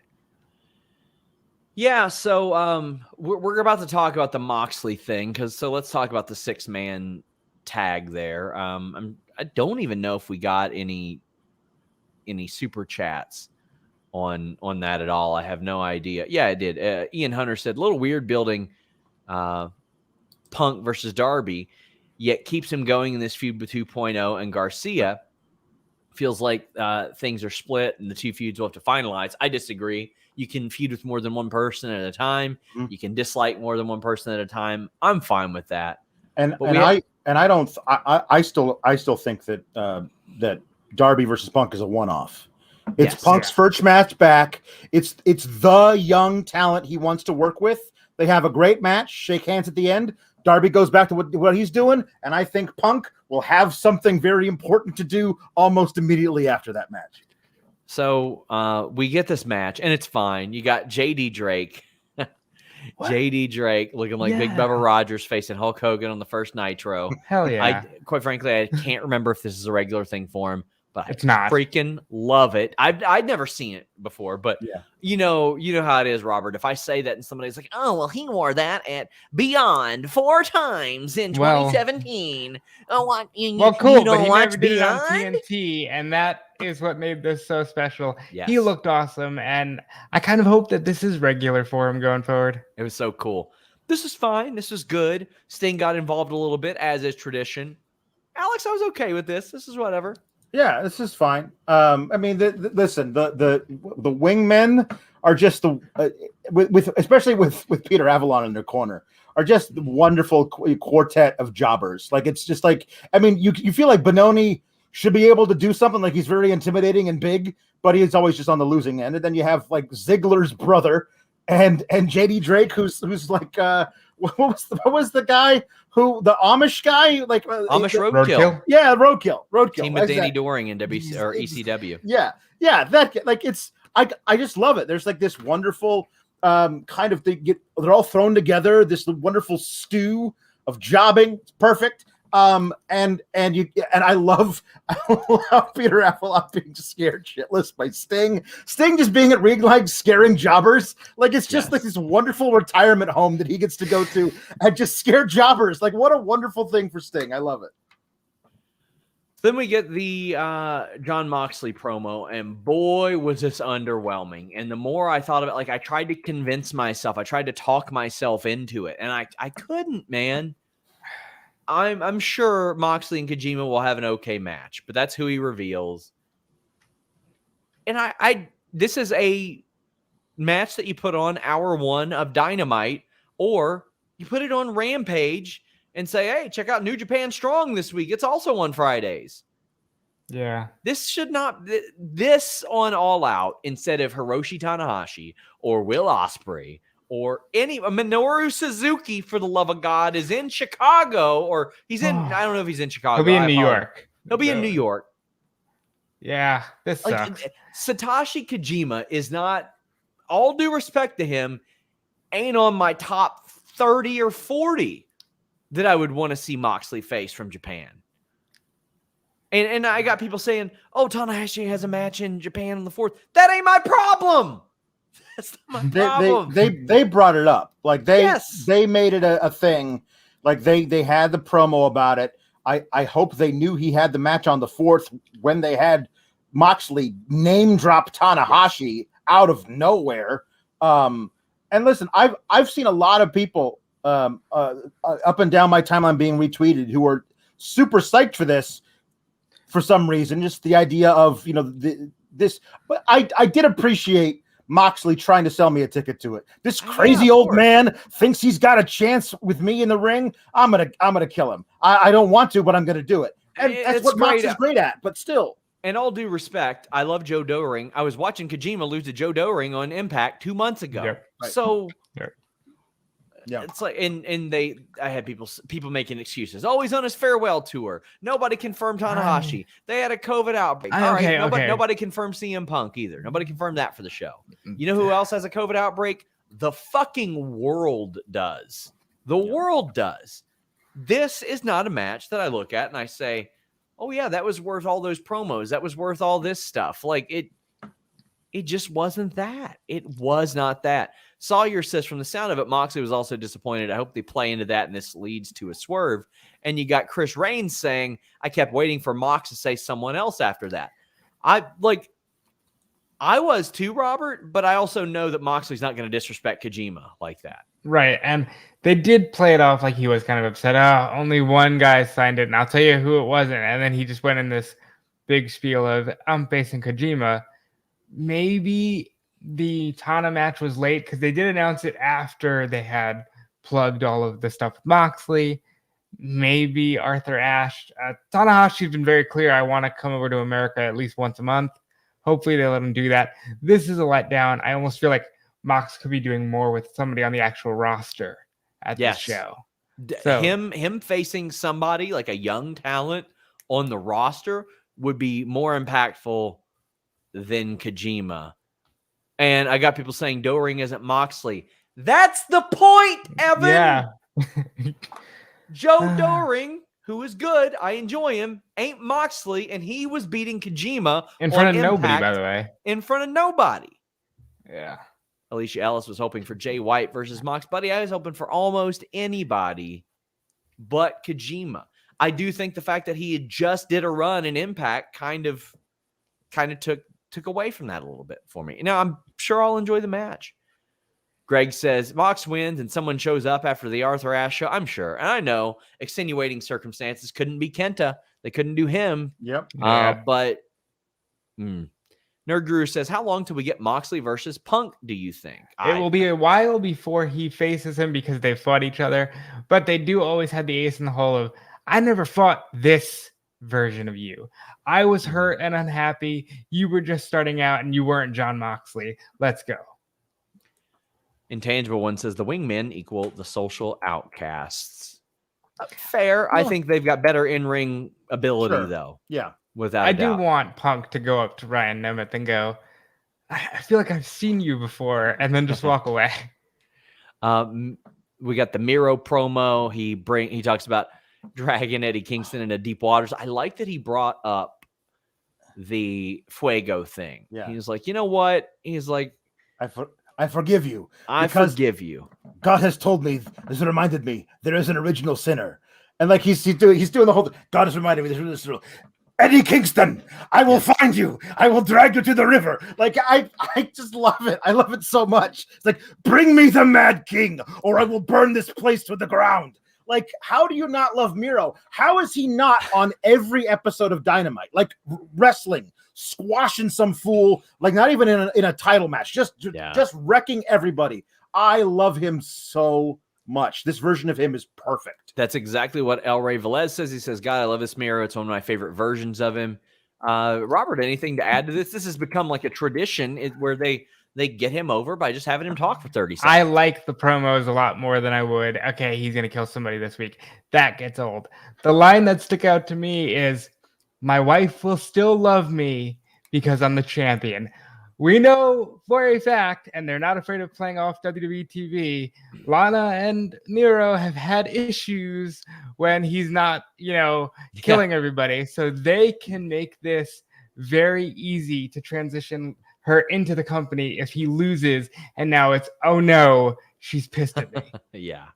Yeah, so we're about to talk about the Moxley thing, so let's talk about the 6-man tag there. I don't even know if we got any super chats on that at all. I have no idea. Yeah, I did. Ian Hunter said, a little weird building Punk versus Darby, yet keeps him going in this feud with 2.0 and Garcia. feels like things are split and the two feuds will have to finalize. I disagree. You can feud with more than one person at a time. You can dislike more than one person at a time. I'm fine with that. I still think that that Darby versus Punk is a one-off. It's Punk's first match back. It's the young talent he wants to work with. They have a great match, shake hands at the end. Darby goes back to what he's doing, and I think Punk will have something very important to do almost immediately after that match. So we get this match, and it's fine. You got JD Drake. JD Drake looking like Big Bubba Rogers facing Hulk Hogan on the first Nitro. Hell yeah. Quite frankly, I can't remember if this is a regular thing for him, but it's not. Freaking love it. I'd never seen it before, but you know how it is, Robert. If I say that and somebody's like, oh, well, he wore that at Beyond 4 times in 2017. Oh, what? You cool, don't but he watch never did it on Beyond? TNT, and that is what made this so special. Yes. He looked awesome, and I kind of hope that this is regular for him going forward. It was so cool. This is fine. This is good. Sting got involved a little bit, as is tradition. Alex, I was okay with this. This is whatever. Yeah, this is fine. I mean, listen, the wingmen are just especially with Peter Avalon in their corner, are just the wonderful quartet of jobbers. Like, it's just like, I mean, you feel like Benoni should be able to do something, like he's very intimidating and big, but he's always just on the losing end. And then you have like Ziggler's brother and JD Drake, who's like what was the guy who, the Amish guy, like Amish Roadkill. Yeah, Roadkill. Team with Danny Doring in WC or ECW. Yeah, that, like, it's I just love it. There's like this wonderful kind of they're all thrown together, this wonderful stew of jobbing. It's perfect. And I love Peter Avalon being scared shitless by Sting. Sting just being at ringside scaring jobbers. Like, it's just like this wonderful retirement home that he gets to go to and just scare jobbers. Like, what a wonderful thing for Sting. I love it. Then we get the Jon Moxley promo, and boy, was this underwhelming. And the more I thought of it, like, I tried to convince myself, I tried to talk myself into it, and I couldn't, man. I'm sure Moxley and Kojima will have an okay match, but that's who he reveals. And this is a match that you put on hour 1 of Dynamite, or you put it on Rampage and say, hey, check out New Japan Strong this week. It's also on Fridays. Yeah. This should not, this on All Out instead of Hiroshi Tanahashi or Will Ospreay or Minoru Suzuki, for the love of God, is in Chicago, or he's in, I don't know if he's in Chicago. He'll be in New York. He'll be in New York. Yeah, this sucks. Satoshi Kojima is not, all due respect to him, ain't on my top 30 or 40 that I would want to see Moxley face from Japan. And I got people saying, oh, Tanahashi has a match in Japan on the 4th. That ain't my problem. That's not my problem. They brought it up. Like, they made it a thing. Like, they had the promo about it. I hope they knew he had the match on the 4th when they had Moxley name drop Tanahashi out of nowhere. And listen, I've seen a lot of people up and down my timeline being retweeted who are super psyched for this for some reason. Just the idea of, this. But I did appreciate Moxley trying to sell me a ticket to it. This crazy old man thinks he's got a chance with me in the ring. I'm gonna kill him. I don't want to, but I'm gonna do it. And that's what Moxley's great at. But still. And all due respect, I love Joe Doering. I was watching Kojima lose to Joe Doering on Impact 2 months ago. Yep, right. So yeah, it's like, I had people making excuses. Oh, he's on his farewell tour. Nobody confirmed Tanahashi. They had a COVID outbreak. All right, nobody confirmed CM Punk either. Nobody confirmed that for the show. You know who else has a COVID outbreak? The fucking world does. The world does. This is not a match that I look at and I say, oh yeah, that was worth all those promos. That was worth all this stuff. Like, it just wasn't that. It was not that. Sawyer says, from the sound of it, Moxley was also disappointed. I hope they play into that and this leads to a swerve. And you got Chris Reigns saying, I kept waiting for Mox to say someone else after that. I was too, Robert, but I also know that Moxley's not going to disrespect Kojima like that. Right. And they did play it off like he was kind of upset. Oh, only one guy signed it, and I'll tell you who it wasn't. And then he just went in this big spiel of I'm facing Kojima. Maybe the Tana match was late because they did announce it after they had plugged all of the stuff with Moxley. Maybe Arthur Ashe. Tanahashi's been very clear. I want to come over to America at least once a month. Hopefully they let him do that. This is a letdown. I almost feel like Mox could be doing more with somebody on the actual roster at this show. So, him facing somebody like a young talent on the roster would be more impactful than Kojima. And I got people saying Doring isn't Moxley. That's the point, Evan. Yeah. Joe Doring, who is good, I enjoy him, ain't Moxley, and he was beating Kojima in front of nobody, by the way. In front of nobody. Yeah. Alicia Ellis was hoping for Jay White versus Mox. Buddy, I was hoping for almost anybody but Kojima. I do think the fact that he had just did a run in Impact kind of took away from that a little bit for me. Now, I'm sure I'll enjoy the match. Greg says, Mox wins and someone shows up after the Arthur Ashe show. I'm sure. And I know extenuating circumstances couldn't be Kenta. They couldn't do him. Yep. But Nerd Guru says, how long till we get Moxley versus Punk, do you think? It will be a while before he faces him because they fought each other. But they do always have the ace in the hole of, I never fought this version of you. I was hurt and unhappy. You were just starting out and you weren't John Moxley. Let's go. Intangible One says the wingmen equal the social outcasts. Fair. Yeah. I think they've got better in-ring ability, though. Yeah. Without I a doubt. do want Punk to go up to Ryan Nemeth and go, I feel like I've seen you before, and then just walk away. We got the Miro promo. He talks about dragging Eddie Kingston into deep waters. I like that he brought up the Fuego thing. Yeah. He was like, you know what? He's like, I forgive you. I forgive you. God has told me, has reminded me, there is an original sinner. And like he's doing the whole, God has reminded me, there's Eddie Kingston, I will find you. I will drag you to the river. Like, I just love it. I love it so much. It's like, bring me the Mad King, or I will burn this place to the ground. Like, how do you not love Miro? How is he not on every episode of Dynamite? Like, wrestling, squashing some fool, like not even in a title match, just wrecking everybody. I love him so much. This version of him is perfect. That's exactly what El Rey Velez says. He says, God, I love this Miro. It's one of my favorite versions of him. Robert, anything to add to this? This has become like a tradition where they get him over by just having him talk for 30 seconds. I like the promos a lot more than I would, okay, he's going to kill somebody this week. That gets old. The line that stuck out to me is, my wife will still love me because I'm the champion. We know for a fact, and they're not afraid of playing off WWE TV, Lana and Miro have had issues when he's not, killing everybody. So they can make this very easy to transition her into the company if he loses. And now it's, oh no, she's pissed at me. Yeah.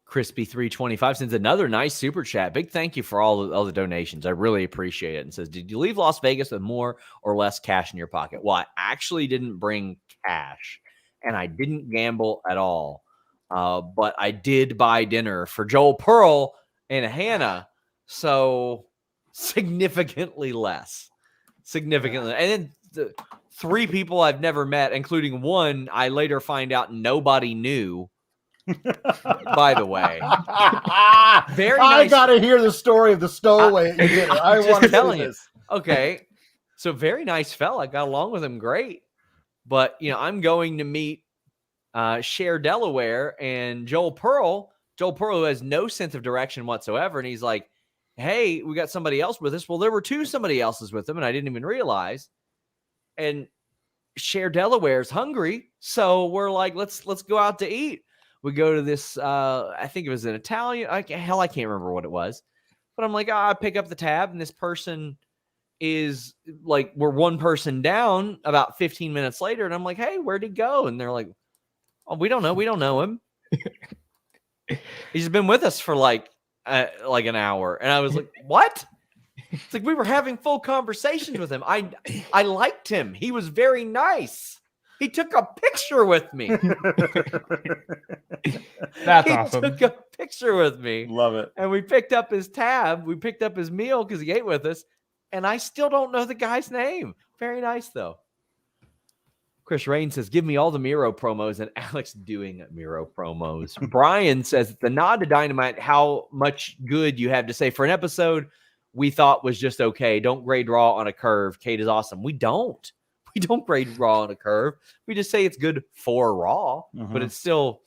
Crispy 325 sends another nice super chat. Big thank you for all the donations. I really appreciate it. And says, did you leave Las Vegas with more or less cash in your pocket? Well, I actually didn't bring cash, and I didn't gamble at all. But I did buy dinner for Joel Pearl and Hannah, so significantly less. Significantly. And then the 3 people I've never met, including one I later find out nobody knew. By the way, very nice. I gotta hear the story of the stowaway at your dinner. I want to tell you this. Okay, so very nice fella. I got along with him great, but I'm going to meet Cher Delaware and Joel Pearl. Joel Pearl, who has no sense of direction whatsoever, and he's like, "Hey, we got somebody else with us." Well, there were somebody else's with them, and I didn't even realize. And Cher Delaware's hungry, so we're like, let's go out to eat. We go to this, I think it was an Italian. I can't remember what it was. But I'm like, I pick up the tab, and this person is like, we're one person down about 15 minutes later. And I'm like, hey, where'd he go? And they're like, oh, we don't know. We don't know him. He's been with us for like an hour. And I was like, what? It's like we were having full conversations with him. I liked him. He was very nice. He took a picture with me. That's awesome. He took a picture with me. Love it. And we picked up his tab. We picked up his meal because he ate with us. and I still don't know the guy's name. Very nice, though. Chris Rain says, give me all the Miro promos, and Alex doing Miro promos. Brian says, the nod to Dynamite, how much good you have to say for an episode we thought was just okay. Don't grade Raw on a curve. Kate is awesome. We don't. We don't grade Raw on a curve. We just say it's good for Raw, but it's still,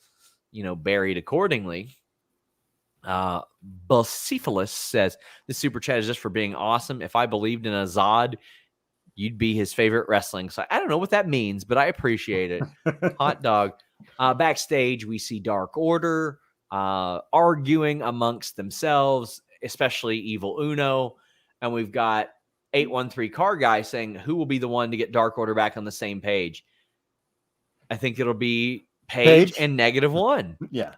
buried accordingly. Bucephalus says, this super chat is just for being awesome. If I believed in a Zod, you'd be his favorite wrestling. So I don't know what that means, but I appreciate it. Hot dog. Backstage, we see Dark Order arguing amongst themselves, especially Evil Uno. And we've got 813 Car Guy saying, who will be the one to get Dark Order back on the same page? I think it'll be Paige and -1. Yeah.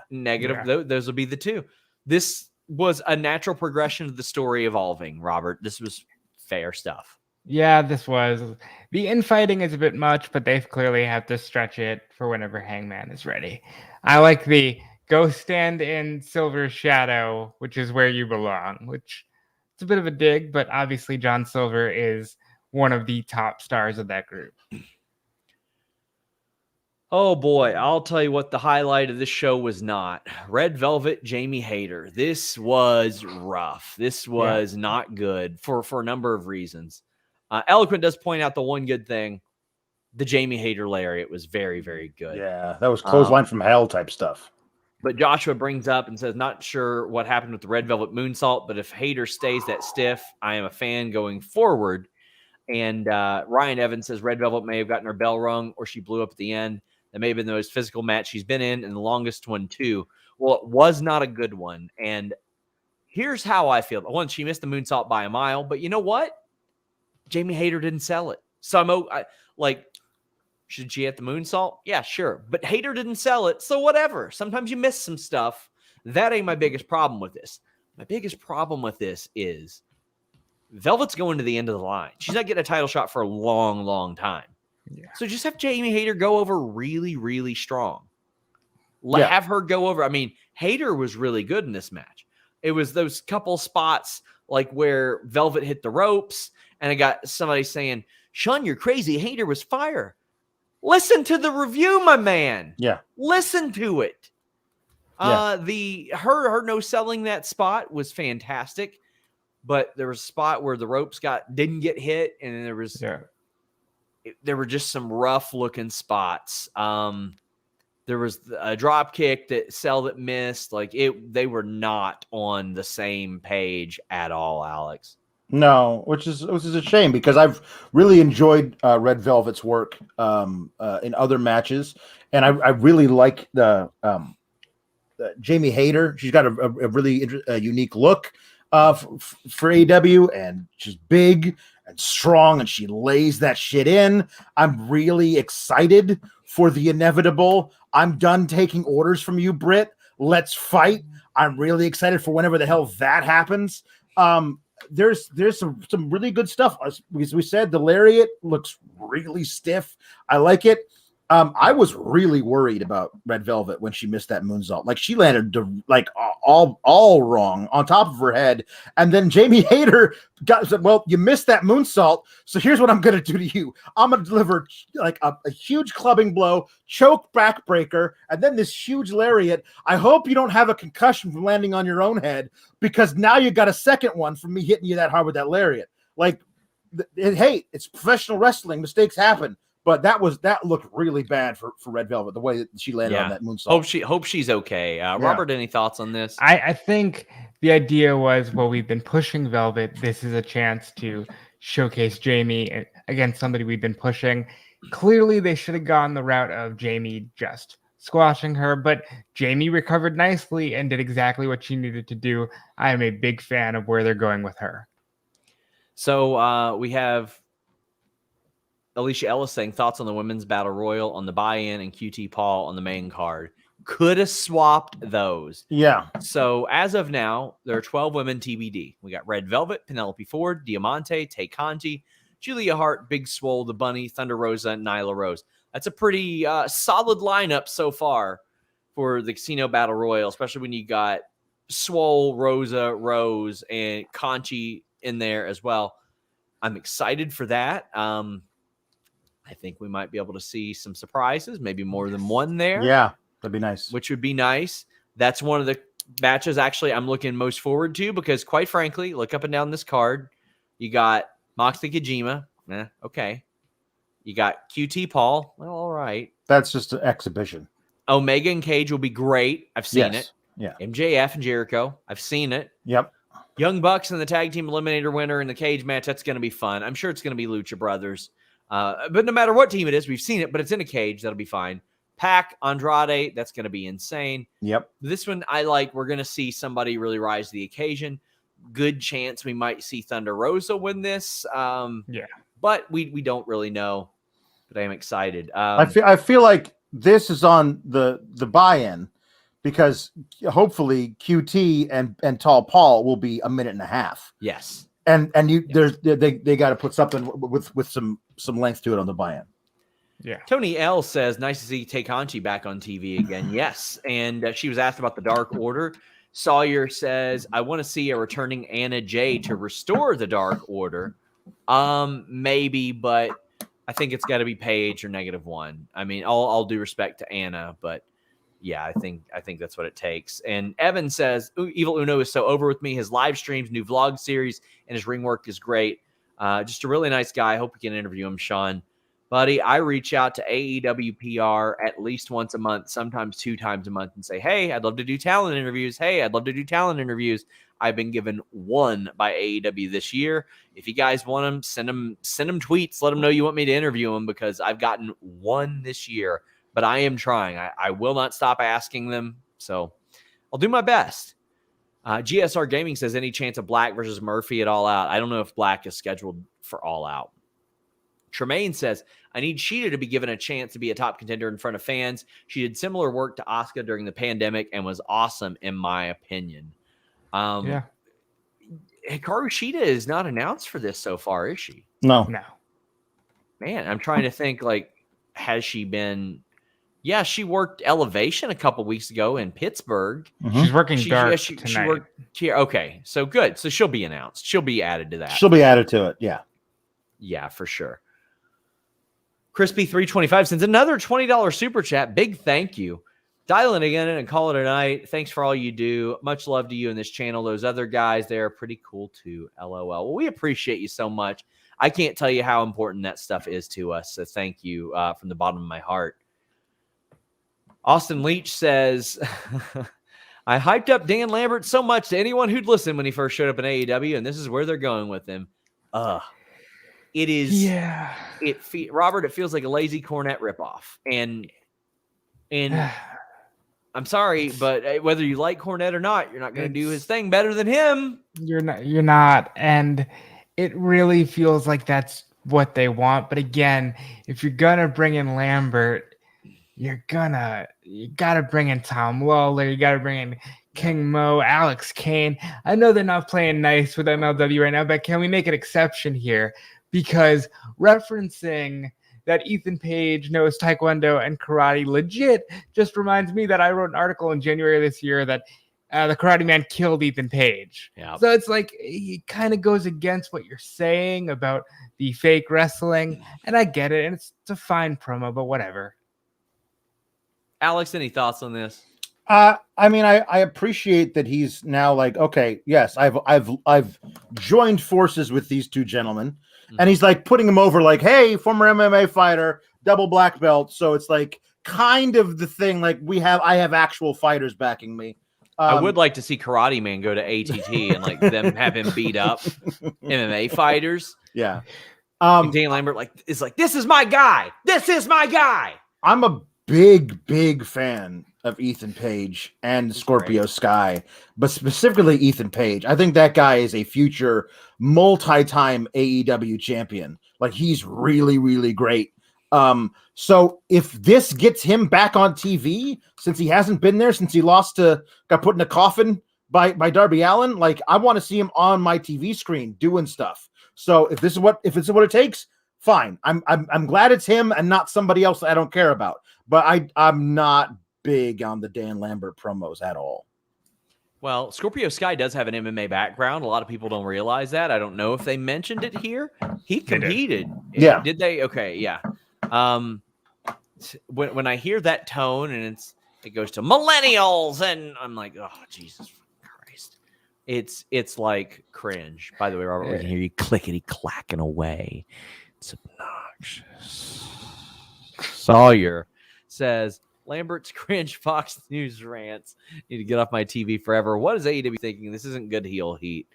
Negative. Yeah. Those will be the two. This was a natural progression of the story evolving, Robert. This was fair stuff. Yeah, this was. The infighting is a bit much, but they clearly have to stretch it for whenever Hangman is ready. I like the go stand in Silver's shadow, which is where you belong, which it's a bit of a dig, but obviously John Silver is one of the top stars of that group. Oh boy, I'll tell you what the highlight of this show was not. Red Velvet, Jamie Hayter. This was rough. This was not good for a number of reasons. Eloquent does point out the one good thing. The Jamie Hayter lariat was very, very good. Yeah, that was clothesline from hell type stuff. But Joshua brings up and says, not sure what happened with the Red Velvet moonsault, but if Hayter stays that stiff, I am a fan going forward. And Ryan Evans says Red Velvet may have gotten her bell rung or she blew up at the end. That may have been the most physical match she's been in and the longest one, too. Well, it was not a good one. And here's how I feel. One, she missed the moonsault by a mile. But you know what? Jamie Hayter didn't sell it. So should she hit the moonsault? Yeah, sure. But Hayter didn't sell it, so whatever. Sometimes you miss some stuff. That ain't my biggest problem with this. My biggest problem with this is Velvet's going to the end of the line. She's not getting a title shot for a long, long time. Yeah. So just have Jamie Hayter go over really, really strong. Have her go over. I mean, Hayter was really good in this match. It was those couple spots like where Velvet hit the ropes and I got somebody saying, Sean, you're crazy. Hayter was fire. Listen to the review, my man. Yeah. Listen to it. Her no selling that spot was fantastic, but there was a spot where the ropes didn't get hit, and then there were just some rough looking spots. There was a drop kick that missed. They were not on the same page at all, Alex. No, which is a shame because I've really enjoyed Red Velvet's work in other matches, and I really like the Jamie Hayter. She's got a really unique look for AEW, and she's big and strong, and she lays that shit in. I'm really excited for the inevitable. I'm done taking orders from you, Britt. Let's fight. I'm really excited for whenever the hell that happens. There's some really good stuff. As we said, the lariat looks really stiff. I like it. I was really worried about Red Velvet when she missed that moonsault. Like she landed all wrong on top of her head. And then Jamie Hayter said, well, you missed that moonsault. So here's what I'm going to do to you. I'm going to deliver like a huge clubbing blow, choke backbreaker, and then this huge lariat. I hope you don't have a concussion from landing on your own head because now you got a second one from me hitting you that hard with that lariat. Hey, it's professional wrestling. Mistakes happen. But that looked really bad for Red Velvet, the way that she landed on that moonsault. Hope she's okay. Robert, any thoughts on this? I think the idea was, well, we've been pushing Velvet. This is a chance to showcase Jamie against somebody we've been pushing. Clearly, they should have gone the route of Jamie just squashing her, but Jamie recovered nicely and did exactly what she needed to do. I am a big fan of where they're going with her. So we have Alicia Ellis saying thoughts on the women's battle royal on the buy-in and QT Paul on the main card. Could have swapped those. Yeah. So as of now, there are 12 women TBD. We got Red Velvet, Penelope Ford, Diamante, Tay Conti, Julia Hart, Big Swole, The Bunny, Thunder Rosa, and Nyla Rose. That's a pretty solid lineup so far for the Casino Battle Royal, especially when you got Swole, Rosa, Rose, and Conti, in there as well. I'm excited for that. I think we might be able to see some surprises, maybe more than one there. Yeah, that'd be nice. Which would be nice. That's one of the matches actually I'm looking most forward to because, quite frankly, look up and down this card. You got Moxley Kojima. Okay. You got QT Paul. Well, all right. That's just an exhibition. Omega and Cage will be great. I've seen it. Yeah. MJF and Jericho. I've seen it. Yep. Young Bucks and the tag team eliminator winner in the cage match. That's going to be fun. I'm sure it's going to be Lucha Brothers. But no matter what team it is, we've seen it, but it's in a cage. That'll be fine. Pac, Andrade, that's going to be insane. Yep. This one I like. We're going to see somebody really rise to the occasion. Good chance we might see Thunder Rosa win this. But we don't really know. But I am excited. I feel like this is on the buy-in because hopefully QT and Tall Paul will be a minute and a half. Yes. And they got to put something with some length to it on the buy-in. Yeah. Tony L says, nice to see Takehashi back on TV again. Yes. And she was asked about the Dark Order. Sawyer says, I want to see a returning Anna Jay to restore the Dark Order. Maybe, but I think it's got to be Paige or -1. I mean, all due respect to Anna, but yeah, I think that's what it takes. And Evan says, Evil Uno is so over with me. His live streams, new vlog series, and his ring work is great. Just a really nice guy. I hope we can interview him, Sean. Buddy, I reach out to AEW PR at least once a month, sometimes 2 times a month, and say, hey, I'd love to do talent interviews. Hey, I'd love to do talent interviews. I've been given 1 by AEW this year. If you guys want them, send them tweets. Let them know you want me to interview them because I've gotten 1 this year. But I am trying. I will not stop asking them. So I'll do my best. GSR Gaming says, any chance of Black versus Murphy at All Out? I don't know if Black is scheduled for All Out. Tremaine says, I need Sheeta to be given a chance to be a top contender in front of fans. She did similar work to Asuka during the pandemic and was awesome, in my opinion. Hikaru Shida is not announced for this so far, is she? No. Man, I'm trying to think, like, has she been... Yeah, she worked Elevation a couple weeks ago in Pittsburgh. Mm-hmm. She's working dark she tonight. Worked here. Okay, so good. So she'll be announced. She'll be added to that. She'll be added to it, yeah. Yeah, for sure. Crispy325 sends another $20 super chat. Big thank you. Dial in again and call it a night. Thanks for all you do. Much love to you in this channel. Those other guys, they're pretty cool too. LOL. Well, we appreciate you so much. I can't tell you how important that stuff is to us. So thank you from the bottom of my heart. Austin Leach says, I hyped up Dan Lambert so much to anyone who'd listen when he first showed up in AEW, and this is where they're going with him. It is. Yeah. Robert, it feels like a lazy Cornette ripoff. And I'm sorry, but whether you like Cornette or not, you're not going to do his thing better than him. You're not. And it really feels like that's what they want. But again, if you're going to bring in Lambert, you got to bring in Tom Lawler. You got to bring in King Mo, Alex Kane. I know they're not playing nice with MLW right now, but can we make an exception here? Because referencing that Ethan Page knows Taekwondo and karate legit just reminds me that I wrote an article in January of this year that the Karate Man killed Ethan Page. Yep. So it's like he kind of goes against what you're saying about the fake wrestling. And I get it. And it's a fine promo, but whatever. Alex, any thoughts on this? I mean, I appreciate that he's now like, okay, yes, I've joined forces with these 2 gentlemen. And he's like putting him over like, hey, former MMA fighter, double black belt. So it's like kind of the thing like I have actual fighters backing me. I would like to see Karate Man go to ATT and like them have him beat up MMA fighters. Yeah. And Dan Lambert is like, this is my guy. This is my guy. I'm a big fan of Ethan Page and Scorpio Sky, but specifically Ethan Page. I think that guy is a future multi-time AEW champion. Like he's really, really great. So if this gets him back on TV, since he hasn't been there since he got put in a coffin by Darby Allin, like I want to see him on my TV screen doing stuff. So if this is what it takes, fine. I'm glad it's him and not somebody else that I don't care about. But I'm not big on the Dan Lambert promos at all. Well, Scorpio Sky does have an MMA background. A lot of people don't realize that. I don't know if they mentioned it here. He competed. Yeah. Did they? Okay, yeah. When I hear that tone and it goes to millennials, and I'm like, oh, Jesus Christ. It's like cringe. By the way, Robert, we can hear you clickety clacking away. It's obnoxious. Sawyer says, Lambert's cringe Fox News rants need to get off my TV forever. What is AEW thinking? This isn't good heel heat.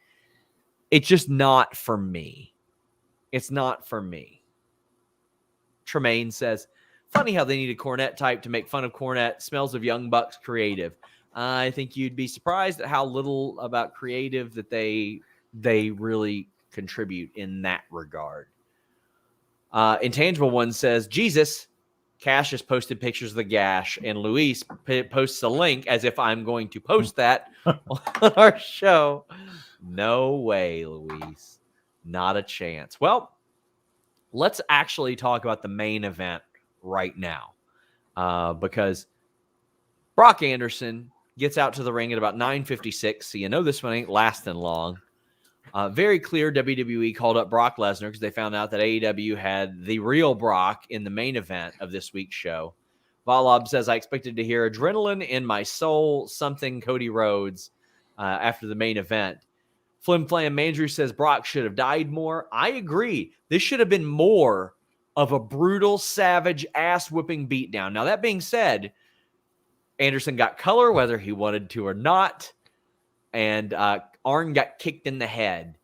It's just not for me. It's not for me. Tremaine says, funny how they need a Cornette type to make fun of Cornette. Smells of Young Bucks creative. I think you'd be surprised at how little about creative that they really contribute in that regard. Intangible One says, Jesus, Cash has posted pictures of the gash, and Luis posts a link as if I'm going to post that on our show. No way, Luis. Not a chance. Well, let's actually talk about the main event right now, because Brock Anderson gets out to the ring at about 9:56, so you know this one ain't lasting long. Very clear WWE called up Brock Lesnar because they found out that AEW had the real Brock in the main event of this week's show. Valob says, I expected to hear adrenaline in my soul, something Cody Rhodes after the main event. Flim Flam Mandrew says Brock should have died more. I agree. This should have been more of a brutal, savage, ass-whipping beatdown. Now, that being said, Anderson got color, whether he wanted to or not, and Arn got kicked in the head.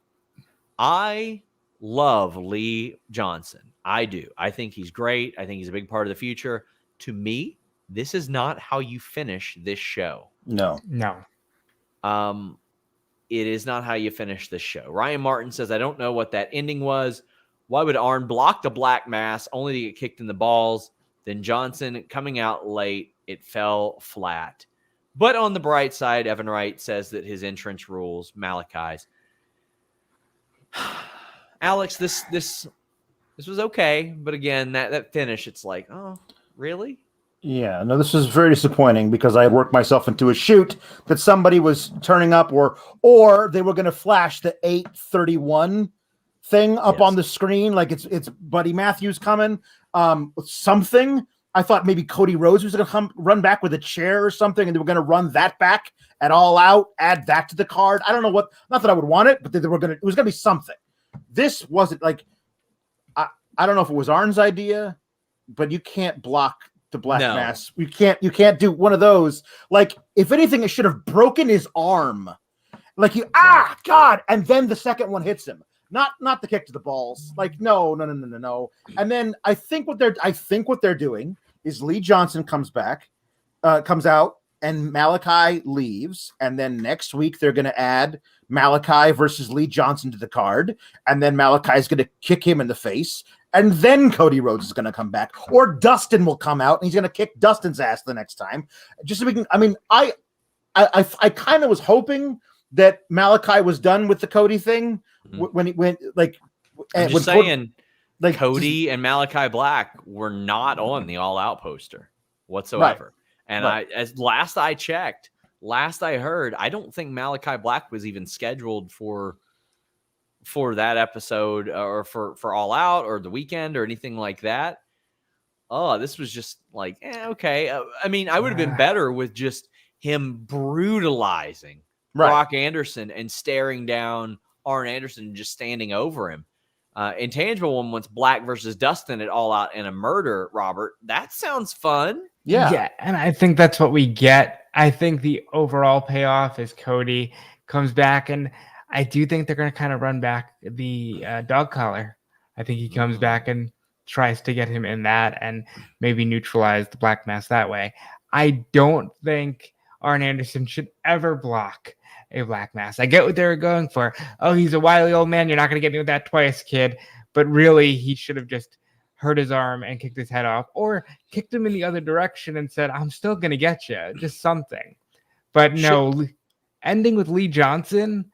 I love Lee Johnson. I do. I think he's great. I think he's a big part of the future. To me, this is not how you finish this show. No. It is not how you finish this show. Ryan Martin says, I don't know what that ending was. Why would Arn block the black mass only to get kicked in the balls? Then Johnson coming out late, it fell flat. But on the bright side, Evan Wright says that his entrance rules, Malakai's. Alex, this was okay, but again, that finish, it's like, oh, really? Yeah, no, this was very disappointing because I had worked myself into a shoot that somebody was turning up or they were going to flash the 8:31 thing up on the screen, like it's Buddy Matthews coming, something. I thought maybe Cody Rhodes was going to run back with a chair or something, and they were going to run that back at All Out, add that to the card. I don't know what. Not that I would want it, but they were going to. It was going to be something. This wasn't like. I don't know if it was Arn's idea, but you can't block the black mass. You can't do one of those. Like, if anything, it should have broken his arm. Like God, and then the second one hits him. Not the kick to the balls. Like, no. And then I think what they're doing is Lee Johnson comes out, and Malakai leaves, and then next week they're going to add Malakai versus Lee Johnson to the card, and then Malakai is going to kick him in the face, and then Cody Rhodes is going to come back, or Dustin will come out and he's going to kick Dustin's ass the next time. Just so we can. I mean, I kind of was hoping that Malakai was done with the Cody thing when he went like. I'm just saying, like Cody and Malakai Black were not on the All Out poster whatsoever. Right. And as last I heard, I don't think Malakai Black was even scheduled for that episode or for All Out or the weekend or anything like that. Oh, this was just like, okay. I mean, I would have been better with just him brutalizing Brock Anderson and staring down Arn Anderson and just standing over him. Intangible One wants Black versus Dustin at All Out and a murder, Robert. That sounds fun. Yeah, and I think that's what we get. I think the overall payoff is Cody comes back, and I do think they're going to kind of run back the dog collar. I think he comes back and tries to get him in that and maybe neutralize the black mass that way. I don't think Arn Anderson should ever block a black mass. I get what they're going for. Oh, he's a wily old man. You're not going to get me with that twice, kid. But really, he should have just hurt his arm and kicked his head off, or kicked him in the other direction and said, I'm still going to get you. Just something. But no, ending with Lee Johnson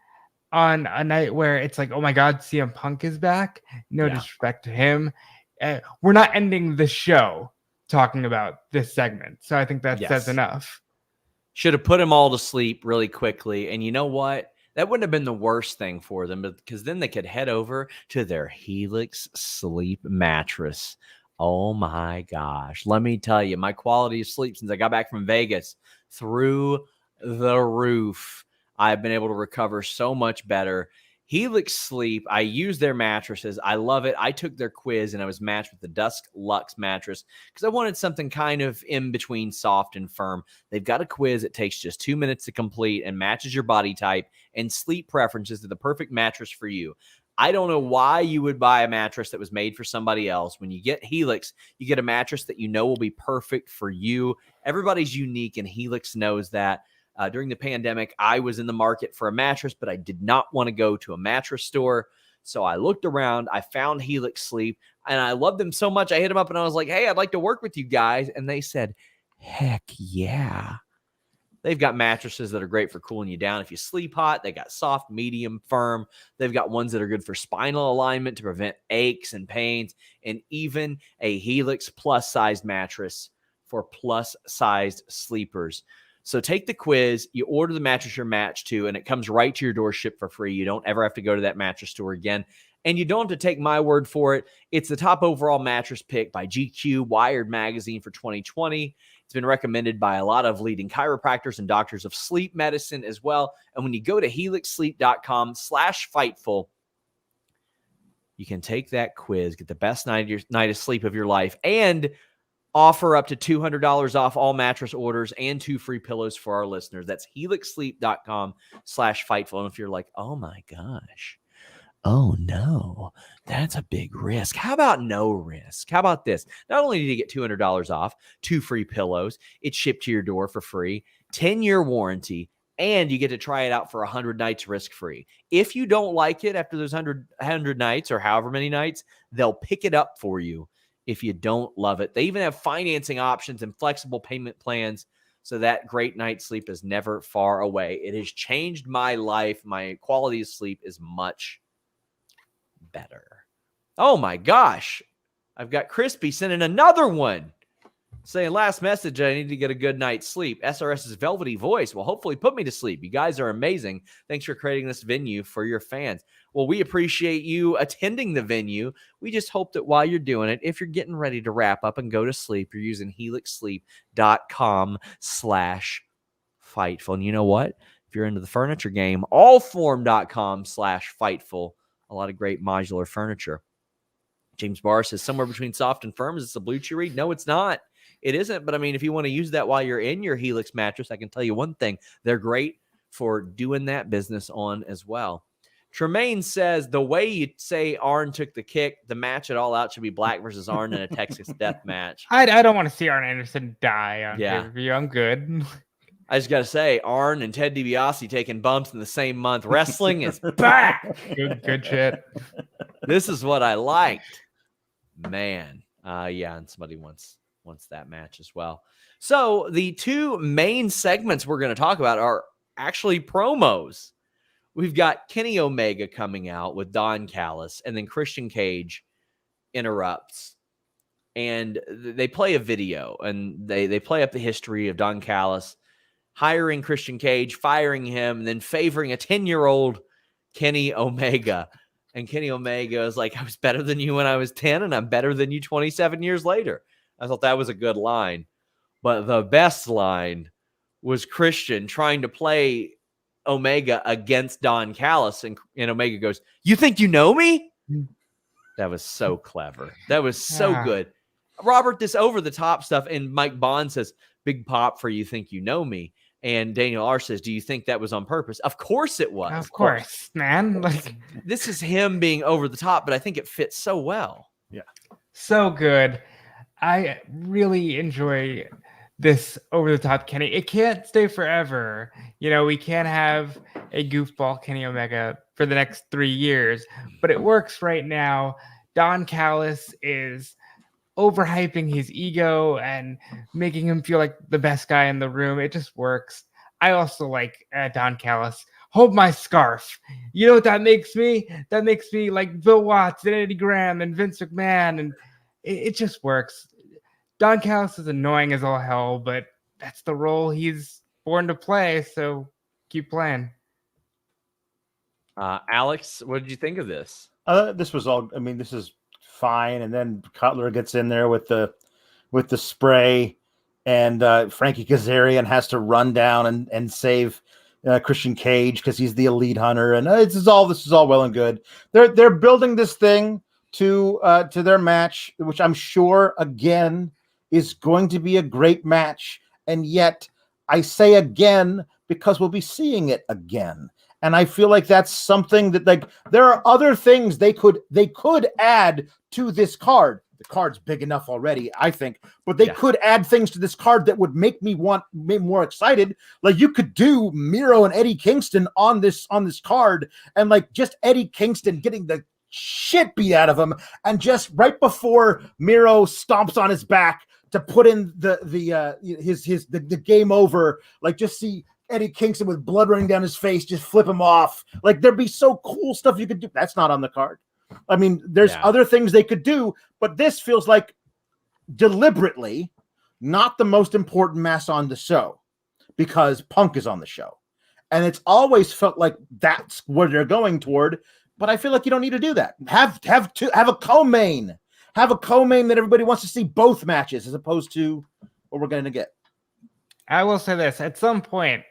on a night where it's like, oh my God, CM Punk is back. No disrespect to him. We're not ending the show talking about this segment. So I think that says enough. Should have put them all to sleep really quickly. And you know what? That wouldn't have been the worst thing for them, because then they could head over to their Helix sleep mattress. Oh my gosh. Let me tell you, my quality of sleep since I got back from Vegas, through the roof. I've been able to recover so much better. Helix Sleep, I use their mattresses. I love it. I took their quiz and I was matched with the Dusk Luxe mattress because I wanted something kind of in between soft and firm. They've got a quiz. It takes just 2 minutes to complete and matches your body type and sleep preferences to the perfect mattress for you. I don't know why you would buy a mattress that was made for somebody else. When you get Helix, you get a mattress that you know will be perfect for you. Everybody's unique, and Helix knows that. During the pandemic, I was in the market for a mattress, but I did not want to go to a mattress store. So I looked around, I found Helix Sleep, and I loved them so much. I hit them up and I was like, hey, I'd like to work with you guys. And they said, heck yeah. They've got mattresses that are great for cooling you down if you sleep hot. They got soft, medium, firm. They've got ones that are good for spinal alignment to prevent aches and pains, and even a Helix plus-sized mattress for plus-sized sleepers. So take the quiz, you order the mattress you're matched to, and it comes right to your door, shipped for free. You don't ever have to go to that mattress store again. And you don't have to take my word for it. It's the top overall mattress pick by GQ, Wired Magazine for 2020. It's been recommended by a lot of leading chiropractors and doctors of sleep medicine as well. And when you go to helixsleep.com/Fightful, you can take that quiz, get the best night of sleep of your life, and offer up to $200 off all mattress orders and 2 free pillows for our listeners. That's helixsleep.com/Fightful. And if you're like, oh my gosh, oh no, that's a big risk. How about no risk? How about this? Not only do you get $200 off, 2 free pillows, it's shipped to your door for free, 10-year warranty, and you get to try it out for 100 nights risk-free. If you don't like it after those 100 nights or however many nights, they'll pick it up for you if you don't love it. They even have financing options and flexible payment plans, so that great night's sleep is never far away. It has changed my life. My quality of sleep is much better. Oh my gosh. I've got Crispy sending another one saying, last message, I need to get a good night's sleep. SRS's velvety voice will hopefully put me to sleep. You guys are amazing. Thanks for creating this venue for your fans. Well, we appreciate you attending the venue. We just hope that while you're doing it, if you're getting ready to wrap up and go to sleep, you're using helixsleep.com/Fightful. And you know what? If you're into the furniture game, allform.com/Fightful. A lot of great modular furniture. James Barr says somewhere between soft and firm. Is this a blue chew read? No, it's not. It isn't. But I mean, if you want to use that while you're in your Helix mattress, I can tell you one thing. They're great for doing that business on as well. Tremaine says, the way you say Arn took the kick, the match at All Out should be Black versus Arn in a Texas death match. I don't want to see Arn Anderson die on pay-per-view. I'm good. I just got to say, Arn and Ted DiBiase taking bumps in the same month. Wrestling is back. Good shit. This is what I liked. Man. And somebody wants that match as well. So the 2 main segments we're going to talk about are actually promos. We've got Kenny Omega coming out with Don Callis, and then Christian Cage interrupts. And they play a video, and they play up the history of Don Callis hiring Christian Cage, firing him, and then favoring a 10-year-old Kenny Omega. And Kenny Omega is like, I was better than you when I was 10, and I'm better than you 27 years later. I thought that was a good line. But the best line was Christian trying to play Omega against Don Callis, and Omega goes, you think you know me? That was so clever. That was so good. Robert, this over-the-top stuff, and Mike Bond says, big pop for you think you know me. And Daniel R. says, do you think that was on purpose? Of course it was. Of course, man. Like, this is him being over the top, but I think it fits so well. Yeah. So good. I really enjoy this over-the-top Kenny. It can't stay forever. You know, we can't have a goofball Kenny Omega for the next 3 years, but it works right now. Don Callis is overhyping his ego and making him feel like the best guy in the room. It just works. I also like Don Callis. Hold my scarf. You know what that makes me? That makes me like Bill Watts and Eddie Graham and Vince McMahon, and it just works. Don Callis is annoying as all hell, but that's the role he's born to play, so keep playing. Alex, what did you think of this? This was all. I mean, this is fine. And then Cutler gets in there with the spray, and Frankie Kazarian has to run down and save Christian Cage because he's the elite hunter. And this is all well and good. They're building this thing to their match, which I'm sure again is going to be a great match. And yet I say again because we'll be seeing it again. And I feel like that's something that, like, there are other things they could add to this card. The card's big enough already, I think, but they could add things to this card that would make me more excited. Like, you could do Miro and Eddie Kingston on this card, and like just Eddie Kingston getting the shit beat out of him, and just right before Miro stomps on his back to put in the game over, like just see Eddie Kingston with blood running down his face, just flip him off. Like, there'd be so cool stuff you could do. That's not on the card. I mean, there's other things they could do, but this feels like deliberately not the most important match on the show because Punk is on the show. And it's always felt like that's where they're going toward, but I feel like you don't need to do that. Have a co-main. Have a co-main that everybody wants to see both matches as opposed to what we're going to get. I will say this, at some point,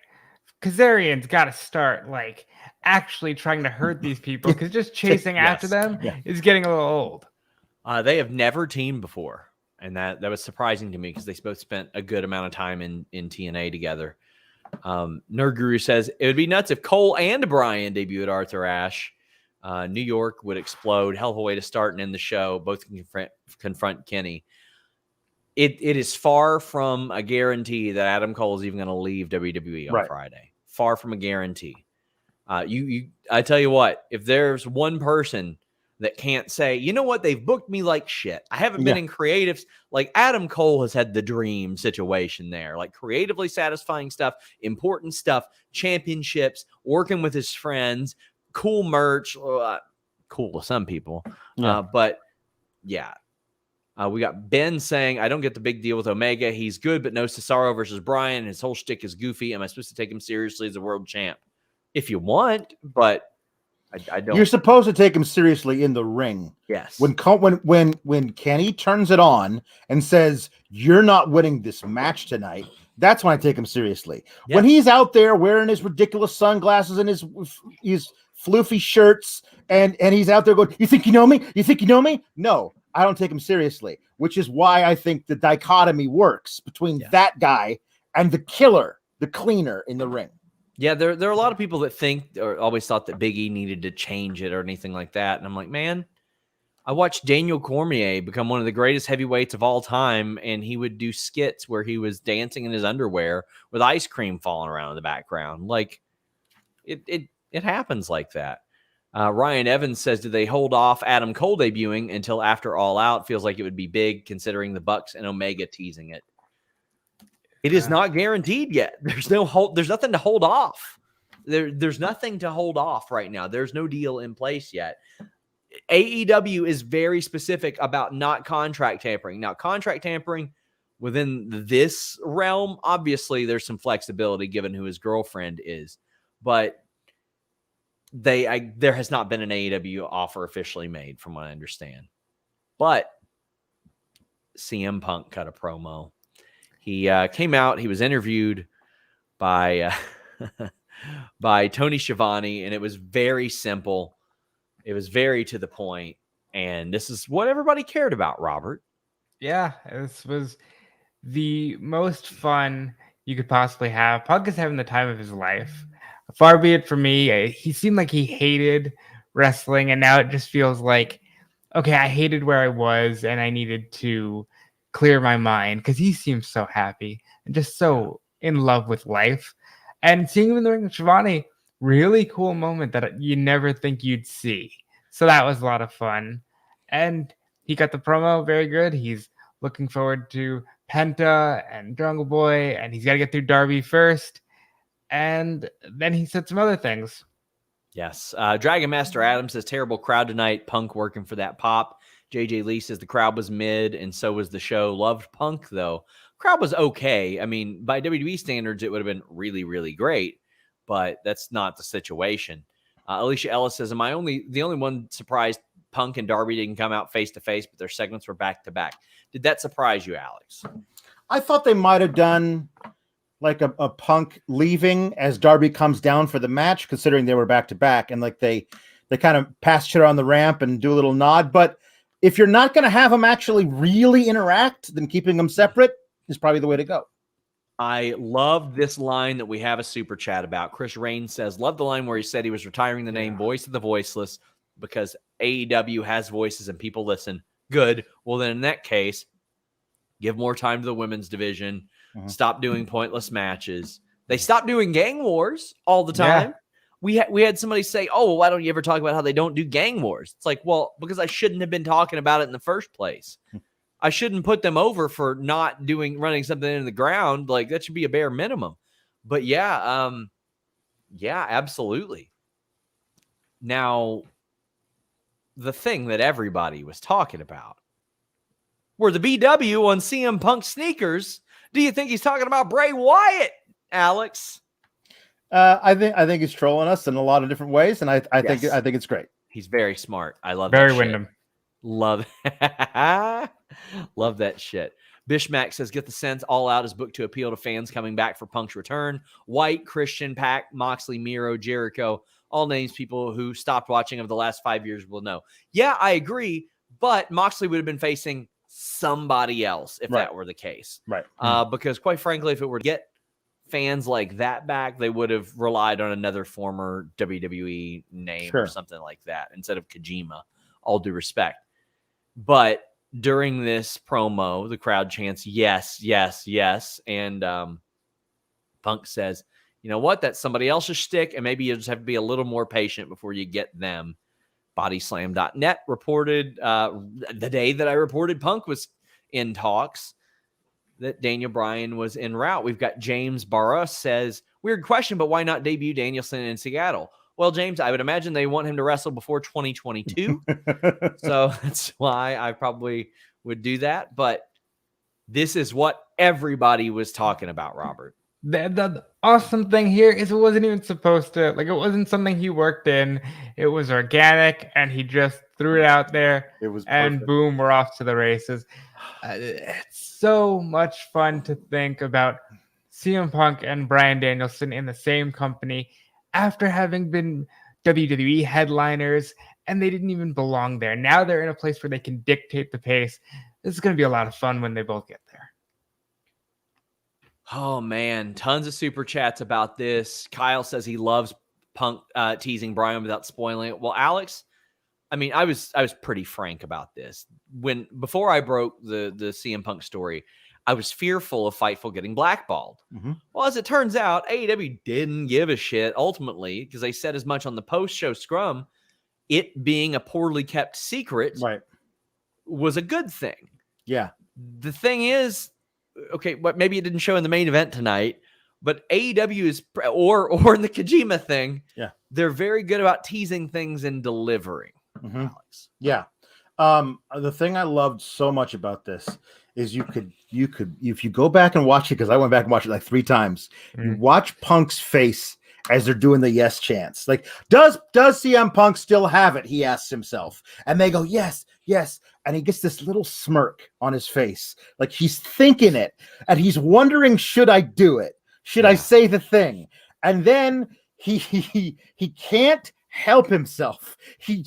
Kazarian's got to start like actually trying to hurt these people, because just chasing after them is getting a little old. They have never teamed before, and that was surprising to me because they both spent a good amount of time in TNA together. Nerd Guru says it would be nuts if Cole and Bryan debut at Arthur Ashe. New York would explode. Hell of a way to start and end the show. Both can confront Kenny. It is far from a guarantee that Adam Cole is even going to leave WWE on Friday. Far from a guarantee. I tell you what, if there's one person that can't say, you know what, they've booked me like shit. I haven't been in creatives. Like, Adam Cole has had the dream situation there, like creatively satisfying stuff, important stuff, championships, working with his friends, cool merch, cool to some people. But yeah. We got Ben saying, I don't get the big deal with Omega. He's good, but no Cesaro versus Bryan. His whole shtick is goofy. Am I supposed to take him seriously as a world champ? If you want, but I don't. You're supposed to take him seriously in the ring. Yes. When Kenny turns it on and says, you're not winning this match tonight, that's when I take him seriously. Yes. When he's out there wearing his ridiculous sunglasses and his floofy shirts, and he's out there going, you think you know me? You think you know me? No. I don't take him seriously, which is why I think the dichotomy works between that guy and the killer, the cleaner in the ring. Yeah, there are a lot of people that think or always thought that Big E needed to change it or anything like that. And I'm like, man, I watched Daniel Cormier become one of the greatest heavyweights of all time, and he would do skits where he was dancing in his underwear with ice cream falling around in the background. Like, it happens like that. Ryan Evans says, do they hold off Adam Cole debuting until after All Out? Feels like it would be big considering the Bucks and Omega teasing it. It is not guaranteed yet. There's nothing to hold off. There's nothing to hold off right now. There's no deal in place yet. AEW is very specific about not contract tampering. Now, contract tampering within this realm, obviously there's some flexibility given who his girlfriend is, but there has not been an AEW offer officially made from what I understand. But CM Punk cut a promo. He came out, he was interviewed by Tony Schiavone, and it was very simple. It was very to the point, and this is what everybody cared about, Robert. Yeah, this was the most fun you could possibly have. Punk is having the time of his life. Far be it from me. He seemed like he hated wrestling, and now it just feels like, okay, I hated where I was, and I needed to clear my mind, because he seems so happy and just so in love with life. And seeing him in the ring with Schiavone, really cool moment that you never think you'd see. So that was a lot of fun. And he got the promo very good. He's looking forward to Penta and Jungle Boy, and he's got to get through Darby first. And then he said some other things. Yes. Dragon Master Adam says, terrible crowd tonight. Punk working for that pop. JJ Lee says the crowd was mid, and so was the show. Loved Punk, though. Crowd was okay. I mean, by WWE standards, it would have been really, really great, but that's not the situation. Alicia Ellis says, the only one surprised Punk and Darby didn't come out face to face, but their segments were back to back. Did that surprise you, Alex? I thought they might have done like a Punk leaving as Darby comes down for the match, considering they were back to back, and like they kind of pass shit on the ramp and do a little nod. But if you're not going to have them actually really interact, then keeping them separate is probably the way to go. I love this line that we have a super chat about. Chris Rain says, love the line where he said he was retiring the name Voice of the Voiceless because AEW has voices and people listen. Good. Well, then in that case, give more time to the women's division. Stop doing pointless matches. They stopped doing gang wars all the time. Yeah. We had somebody say, oh, well, why don't you ever talk about how they don't do gang wars? It's like, well, because I shouldn't have been talking about it in the first place. I shouldn't put them over for not running something in the ground. Like that should be a bare minimum. But yeah, absolutely. Now, the thing that everybody was talking about were the BW on CM Punk sneakers. Do you think he's talking about Bray Wyatt, Alex? I think he's trolling us in a lot of different ways, and I think it's great. He's very smart. I love Barry that Windham. Shit. Love that shit. Bishmack says, get the sense All Out is booked to appeal to fans coming back for Punk's return. White, Christian, Pac, Moxley, Miro, Jericho, all names people who stopped watching over the last 5 years will know. Yeah, I agree, but Moxley would have been facing somebody else if that were the case. Right. Because quite frankly, if it were to get fans like that back, they would have relied on another former WWE name or something like that instead of Kojima, all due respect. But during this promo, the crowd chants, yes, yes, yes. And Punk says, you know what? That's somebody else's shtick, and maybe you just have to be a little more patient before you get them. Bodyslam.net reported the day that I reported Punk was in talks that Daniel Bryan was en route. We've got James Barra says, weird question, but why not debut Danielson in Seattle? Well, James, I would imagine they want him to wrestle before 2022. So that's why I probably would do that. But this is what everybody was talking about, Robert. The awesome thing here is it wasn't even supposed to, like, it wasn't something he worked in. It was organic, and he just threw it out there. It was and perfect. Boom, we're off to the races. It's so much fun to think about CM Punk and Bryan Danielson in the same company after having been WWE headliners, and they didn't even belong there. Now they're in a place where they can dictate the pace. This is going to be a lot of fun when they both get there. Oh, man. Tons of super chats about this. Kyle says he loves Punk teasing Bryan without spoiling it. Well, Alex, I mean, I was pretty frank about this. Before I broke the CM Punk story, I was fearful of Fightful getting blackballed. Mm-hmm. Well, as it turns out, AEW didn't give a shit ultimately because they said as much on the post-show scrum. It being a poorly kept secret was a good thing. Yeah. The thing is, okay, but maybe it didn't show in the main event tonight, but AEW is, or in the Kojima thing, they're very good about teasing things and delivering. Mm-hmm. Alex. Yeah. The thing I loved so much about this is you could if you go back and watch it, because I went back and watched it like 3 times, you watch Punk's face as they're doing the yes chants. Like, does CM Punk still have it? He asks himself. And they go, yes, yes. And he gets this little smirk on his face. Like he's thinking it. And he's wondering, should I do it? Should I say the thing? And then he can't help himself. He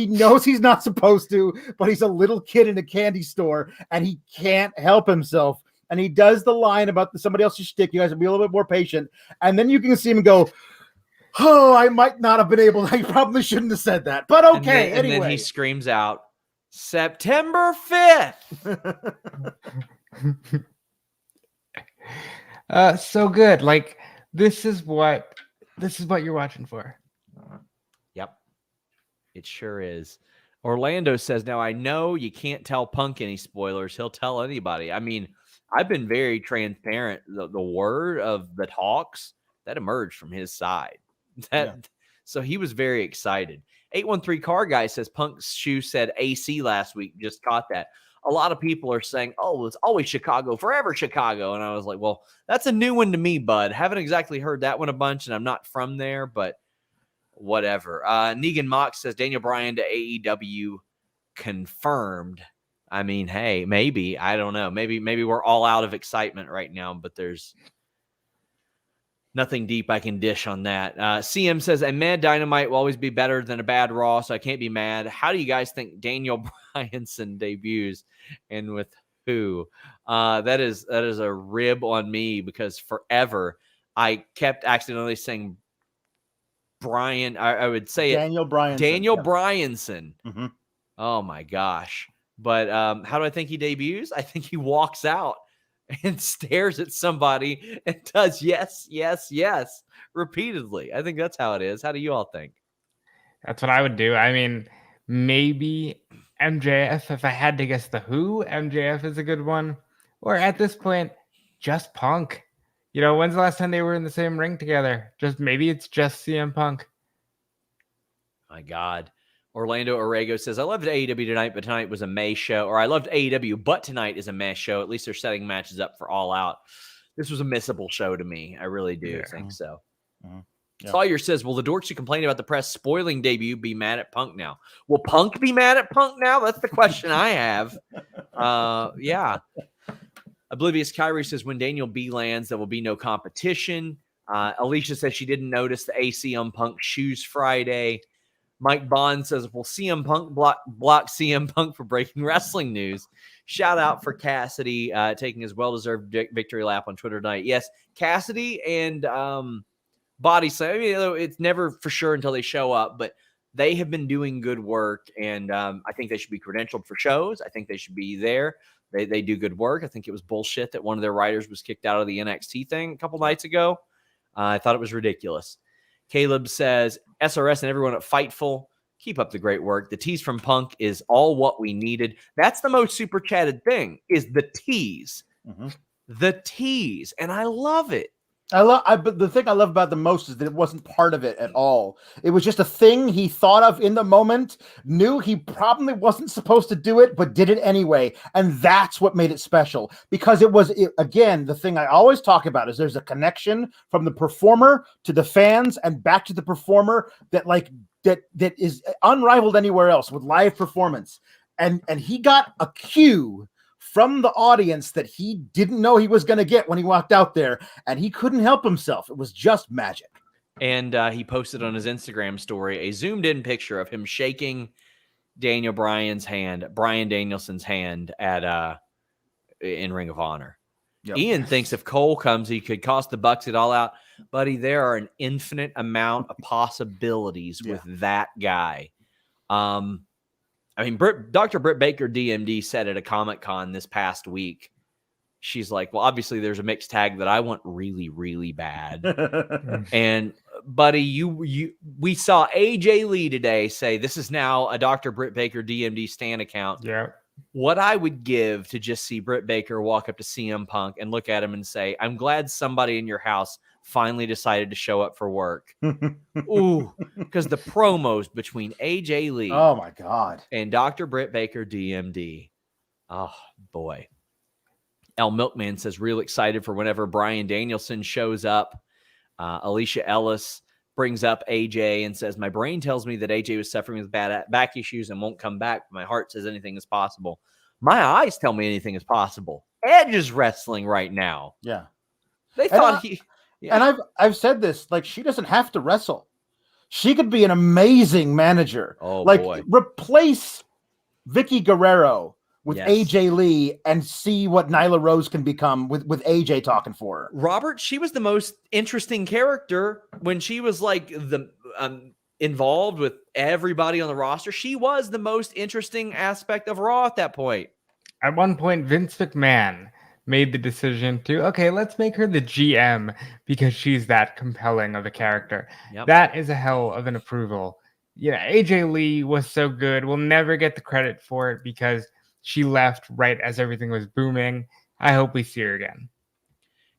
knows he's not supposed to, but he's a little kid in a candy store and he can't help himself. And he does the line about somebody else's shtick. You guys will be a little bit more patient. And then you can see him go, oh, I might not have been able to. I probably shouldn't have said that. But okay, and anyway. Then he screams out, September 5th. So good. Like, this is what you're watching for. Yep. It sure is. Orlando says, now I know you can't tell Punk any spoilers. He'll tell anybody. I mean, I've been very transparent. The word of the talks that emerged from his side. So he was very excited. 813 Car Guy says Punk's shoe said AC last week. Just caught that. a lot of people are saying, oh, it's always Chicago, forever Chicago. And I was like, well, that's a new one to me, bud. Haven't exactly heard that one a bunch, and I'm not from there, but whatever. Negan Mox says Daniel Bryan to AEW confirmed. I mean, hey, maybe. I don't know. Maybe we're all out of excitement right now, but there's nothing deep I can dish on that. CM says, a mad Dynamite will always be better than a bad Raw, so I can't be mad. How do you guys think Daniel Bryanson debuts, and with who? That is a rib on me, because forever I kept accidentally saying Brian. I would say Daniel Bryanson. Daniel Bryanson. Mm-hmm. Oh, my gosh. But how do I think he debuts? I think he walks out and stares at somebody and does yes, yes, yes repeatedly. I think that's how it is. How do you all think? That's what I would do. I mean, maybe MJF. If I had to guess the who, MJF is a good one. Or at this point, just Punk. When's the last time they were in the same ring together? Maybe it's just CM Punk. My God. Orlando Orrego says, I loved AEW tonight, but tonight was a May show. Or I loved AEW, but tonight is a May show. At least they're setting matches up for All Out. This was a missable show to me. I really do think so. Mm-hmm. Yeah. Sawyer says, will the dorks who complain about the press spoiling debut be mad at Punk now? Will Punk be mad at Punk now? That's the question I have. Yeah. Oblivious Kyrie says, when Daniel B lands, there will be no competition. Alicia says she didn't notice the AC on Punk's shoes Friday. Mike Bond says, will CM Punk block CM Punk for breaking wrestling news? Shout out for Cassidy taking his well-deserved victory lap on Twitter tonight. Yes, Cassidy and Body Slam. I mean, it's never for sure until they show up, but they have been doing good work, and I think they should be credentialed for shows. I think they should be there. They do good work. I think it was bullshit that one of their writers was kicked out of the NXT thing a couple nights ago. I thought it was ridiculous. Caleb says, SRS and everyone at Fightful, keep up the great work. The tease from Punk is all what we needed. That's the most super chatted thing, is the tease. Mm-hmm. The tease. And I love it. But the thing I love about the most is that it wasn't part of it at all. It was just a thing he thought of in the moment, knew he probably wasn't supposed to do it, but did it anyway. And that's what made it special, because again, the thing I always talk about is there's a connection from the performer to the fans and back to the performer that is unrivaled anywhere else with live performance. And he got a cue from the audience that he didn't know he was going to get when he walked out there, and he couldn't help himself. It was just magic. And he posted on his Instagram story a zoomed-in picture of him shaking Daniel Bryan Danielson's hand at in Ring of Honor. Yep. Ian thinks if Cole comes, he could cost the Bucks it all out. Buddy, there are an infinite amount of possibilities with that guy. I mean, Dr. Britt Baker, DMD, said at a Comic-Con this past week, she's like, well, obviously there's a mixed tag that I want really, really bad. And, buddy, we saw AJ Lee today say this is now a Dr. Britt Baker, DMD Stan account. Yeah. What I would give to just see Britt Baker walk up to CM Punk and look at him and say, I'm glad somebody in your house finally decided to show up for work. Ooh, because the promos between AJ Lee, oh my God, and Dr. Britt Baker, DMD. Oh boy. El Milkman says real excited for whenever Bryan Danielson shows up. Alicia Ellis brings up AJ and says, my brain tells me that AJ was suffering with bad back issues and won't come back. My heart says anything is possible. My eyes tell me anything is possible. Edge is wrestling right now. Yeah. They thought he... Yeah. And I've said this, like, she doesn't have to wrestle. She could be an amazing manager. Oh, like, boy. Replace Vicky Guerrero with AJ Lee and see what Nyla Rose can become with AJ talking for her. Robert, she was the most interesting character when she was like the involved with everybody on the roster. She was the most interesting aspect of Raw at that point. At one point, Vince McMahon made the decision to, okay, let's make her the GM because she's that compelling of a character. Yep. That is a hell of an approval. AJ Lee was so good. We'll never get the credit for it because she left right as everything was booming. I hope we see her again.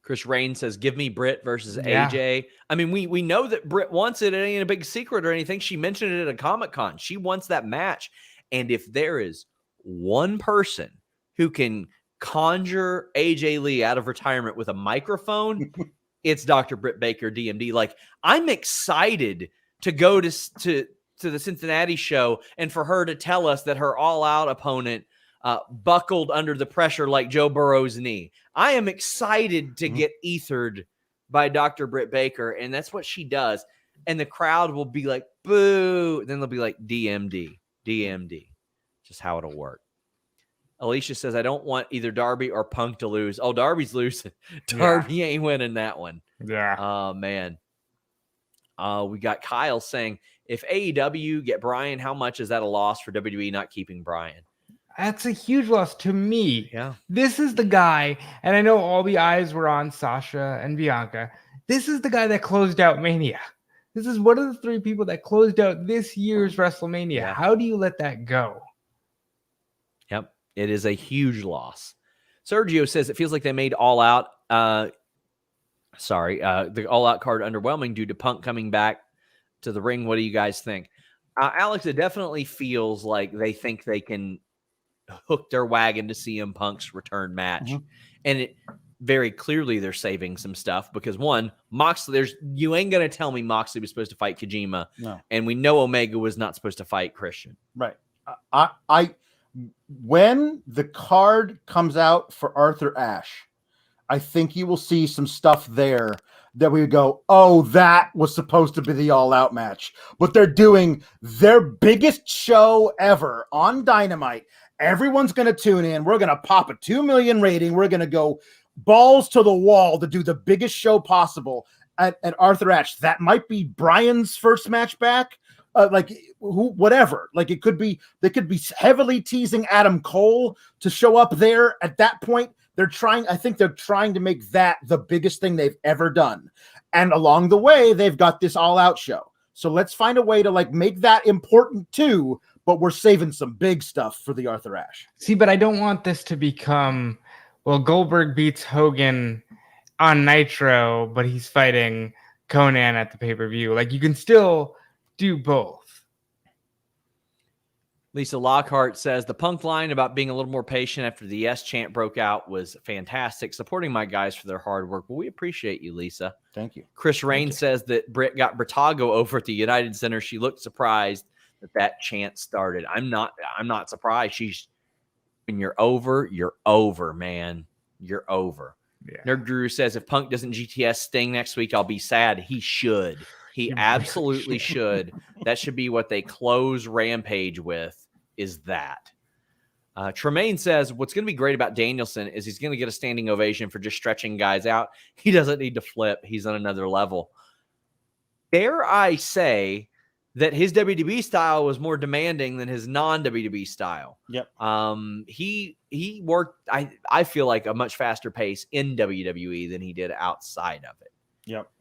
Chris Rain says, give me Britt versus AJ. I mean, we know that Britt wants it. It ain't a big secret or anything. She mentioned it at a Comic-Con. She wants that match. And if there is one person who can conjure AJ Lee out of retirement with a microphone, it's Dr. Britt Baker, DMD. Like, I'm excited to go to the Cincinnati show and for her to tell us that her all-out opponent buckled under the pressure like Joe Burrow's knee. I am excited to get ethered by Dr. Britt Baker, and that's what she does. And the crowd will be like, boo. Then they'll be like, DMD, DMD. Just how it'll work. Alicia says, I don't want either Darby or Punk to lose. Oh, Darby's losing. Darby ain't winning that one. Yeah. Oh, man. We got Kyle saying, if AEW get Bryan, how much is that a loss for WWE not keeping Bryan? That's a huge loss to me. Yeah. This is the guy, and I know all the eyes were on Sasha and Bianca. This is the guy that closed out Mania. This is one of the 3 people that closed out this year's WrestleMania. Yeah. How do you let that go? Yep. It is a huge loss. Sergio says it feels like they made All Out. The All Out card underwhelming due to Punk coming back to the ring. What do you guys think? Alex, it definitely feels like they think they can hook their wagon to CM Punk's return match. Mm-hmm. And it very clearly they're saving some stuff because one, Moxley, you ain't going to tell me Moxley was supposed to fight Kojima. No. And we know Omega was not supposed to fight Christian. Right. When the card comes out for Arthur Ashe, I think you will see some stuff there that we would go, oh, that was supposed to be the all-out match. But they're doing their biggest show ever on Dynamite. Everyone's going to tune in. We're going to pop a 2 million rating. We're going to go balls to the wall to do the biggest show possible at Arthur Ashe. That might be Bryan's first match back. Whatever. Like they could be heavily teasing Adam Cole to show up there at that point. I think they're trying to make that the biggest thing they've ever done. And along the way, they've got this all out show. So let's find a way to make that important too, but we're saving some big stuff for the Arthur Ashe. See, but I don't want this to become, well, Goldberg beats Hogan on Nitro, but he's fighting Conan at the pay-per-view. Like, you can still do both. Lisa Lockhart says the Punk line about being a little more patient after the yes chant broke out was fantastic. Supporting my guys for their hard work. Well, we appreciate you, Lisa. Thank you. Chris Rain says that Britt got Britago over at the United Center. She looked surprised that chant started. I'm not surprised. When you're over, man. You're over. Yeah. Nerd Guru says if Punk doesn't GTS Sting next week, I'll be sad. He should. He absolutely should. That should be what they close Rampage with, is that. Tremaine says what's going to be great about Danielson is he's going to get a standing ovation for just stretching guys out. He doesn't need to flip. He's on another level. Dare I say that his WWE style was more demanding than his non-WWE style. Yep. He worked, I feel like, a much faster pace in WWE than he did outside of it. Yep.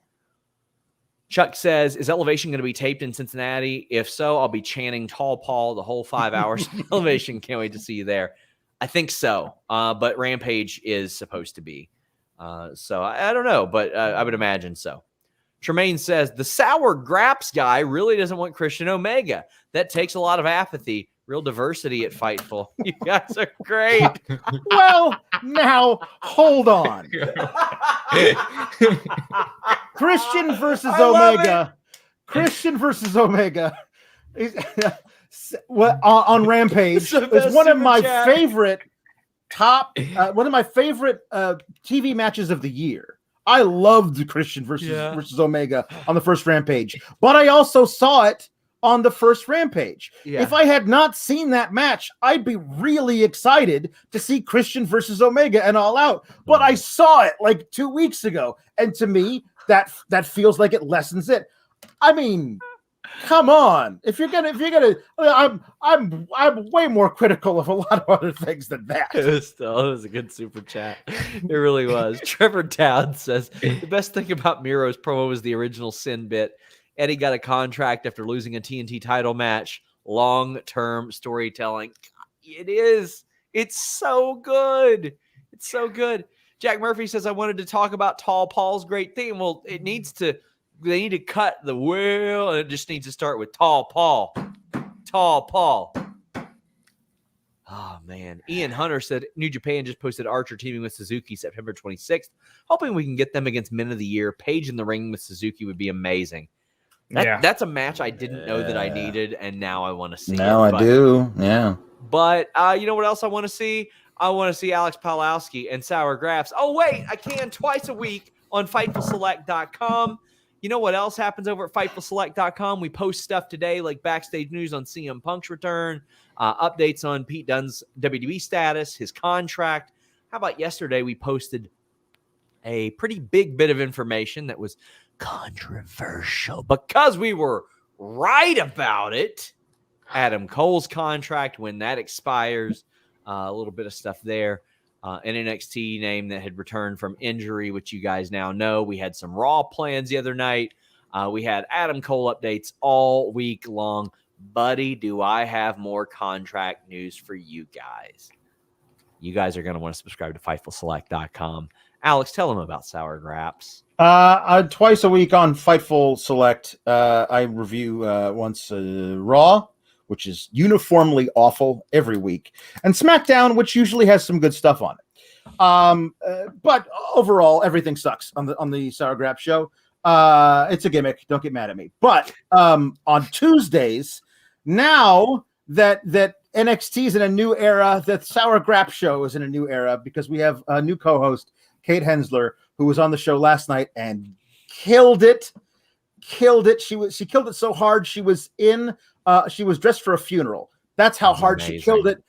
Chuck says, is Elevation going to be taped in Cincinnati? If so, I'll be chanting Tall Paul the whole 5 hours. Elevation, can't wait to see you there. I think so, but Rampage is supposed to be. So I don't know, but I would imagine so. Tremaine says, the sour graps guy really doesn't want Christian Omega. That takes a lot of apathy. Real diversity at Fightful. You guys are great. Well, now, hold on. Christian versus Omega. Christian versus Omega. On Rampage is one of my favorite TV matches of the year. I loved Christian versus Omega on the first Rampage, but I also saw it on the first Rampage. Yeah. If I had not seen that match, I'd be really excited to see Christian versus Omega and All Out. But I saw it like 2 weeks ago, and to me, that feels like it lessens it. I mean, come on. If you're gonna, I'm way more critical of a lot of other things than that. It was a good super chat. It really was. Trevor Dowd says the best thing about Miro's promo was the original Sin bit. Eddie got a contract after losing a TNT title match. Long-term storytelling. It is. It's so good. It's so good. Jack Murphy says, I wanted to talk about Tall Paul's great theme. Well, they need to cut the wheel, and it just needs to start with Tall Paul. Tall Paul. Oh, man. Ian Hunter said New Japan just posted Archer teaming with Suzuki September 26th. Hoping we can get them against Men of the Year. Page in the ring with Suzuki would be amazing. That's a match I didn't know that I needed, and now I want to see now it. I do, yeah. But you know what else I want to see? I want to see Alex Pawlowski and Sour Graphs. Oh, wait, I can twice a week on FightfulSelect.com. You know what else happens over at FightfulSelect.com? We post stuff today like backstage news on CM Punk's return, updates on Pete Dunne's WWE status, his contract. How about yesterday we posted a pretty big bit of information that was controversial because we were right about it. Adam Cole's contract, when that expires, a little bit of stuff there. An NXT name that had returned from injury, which you guys now know. We had some Raw plans the other night. We had Adam Cole updates all week long. Buddy, do I have more contract news for you guys? You guys are going to want to subscribe to FightfulSelect.com. Alex, tell them about Sour Graps. Twice a week on Fightful Select, I review once Raw, which is uniformly awful every week, and SmackDown, which usually has some good stuff on it. But overall, everything sucks on the Sour Grap show. It's a gimmick. Don't get mad at me. But on Tuesdays, now that NXT is in a new era, that Sour Grap show is in a new era because we have a new co-host, Kate Hensler, who was on the show last night and killed it. She killed it so hard. She was dressed for a funeral. That's how hard amazing. She killed it.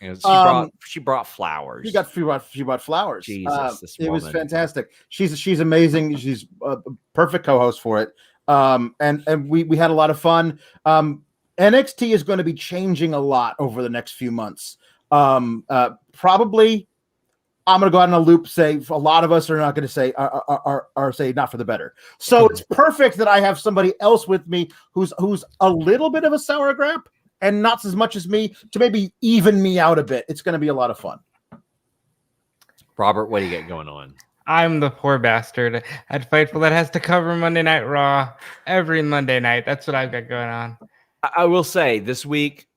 She brought flowers. She brought flowers. Jesus, it was fantastic. She's amazing. She's a perfect co-host for it. And we had a lot of fun. NXT is going to be changing a lot over the next few months. Probably, I'm going to go out on a loop. Say a lot of us are not going to say are say not for the better. So it's perfect that I have somebody else with me who's a little bit of a sour grap and not as much as me to maybe even me out a bit. It's going to be a lot of fun. Robert, what do you get going on? I'm the poor bastard at Fightful that has to cover Monday Night Raw every Monday night. That's what I've got going on. I will say this week,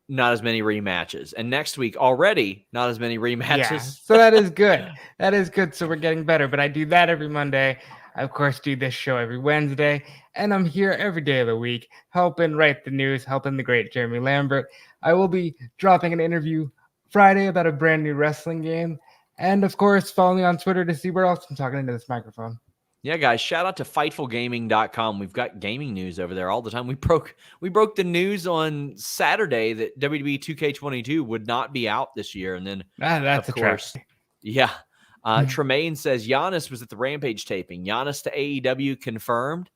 not as many rematches. And next week already, not as many rematches. Yeah, so that is good. That is good. So we're getting better. But I do that every Monday. I, of course, do this show every Wednesday. And I'm here every day of the week, helping write the news, helping the great Jeremy Lambert. I will be dropping an interview Friday about a brand new wrestling game. And, of course, follow me on Twitter to see where else I'm talking into this microphone. Yeah, guys, shout out to FightfulGaming.com. We've got gaming news over there all the time. We broke the news on Saturday that WWE 2K22 would not be out this year. And then, that's of course, yeah. Tremaine says Giannis was at the Rampage taping. Giannis to AEW confirmed.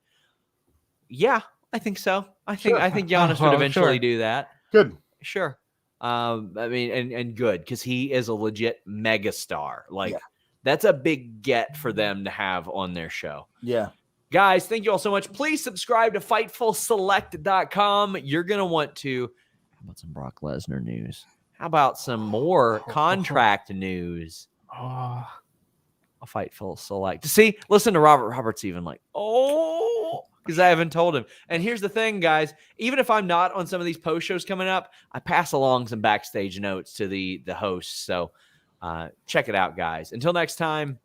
Yeah, I think so. I think Giannis would eventually do that. Good. Sure. I mean, and good, because he is a legit megastar. That's a big get for them to have on their show. Yeah. Guys, thank you all so much. Please subscribe to FightfulSelect.com. You're going to want to. How about some Brock Lesnar news? How about some more contract news? A Fightful Select. See, listen to Robert. Robert's even like, because I haven't told him. And here's the thing, guys. Even if I'm not on some of these post shows coming up, I pass along some backstage notes to the hosts. So check it out, guys. Until next time,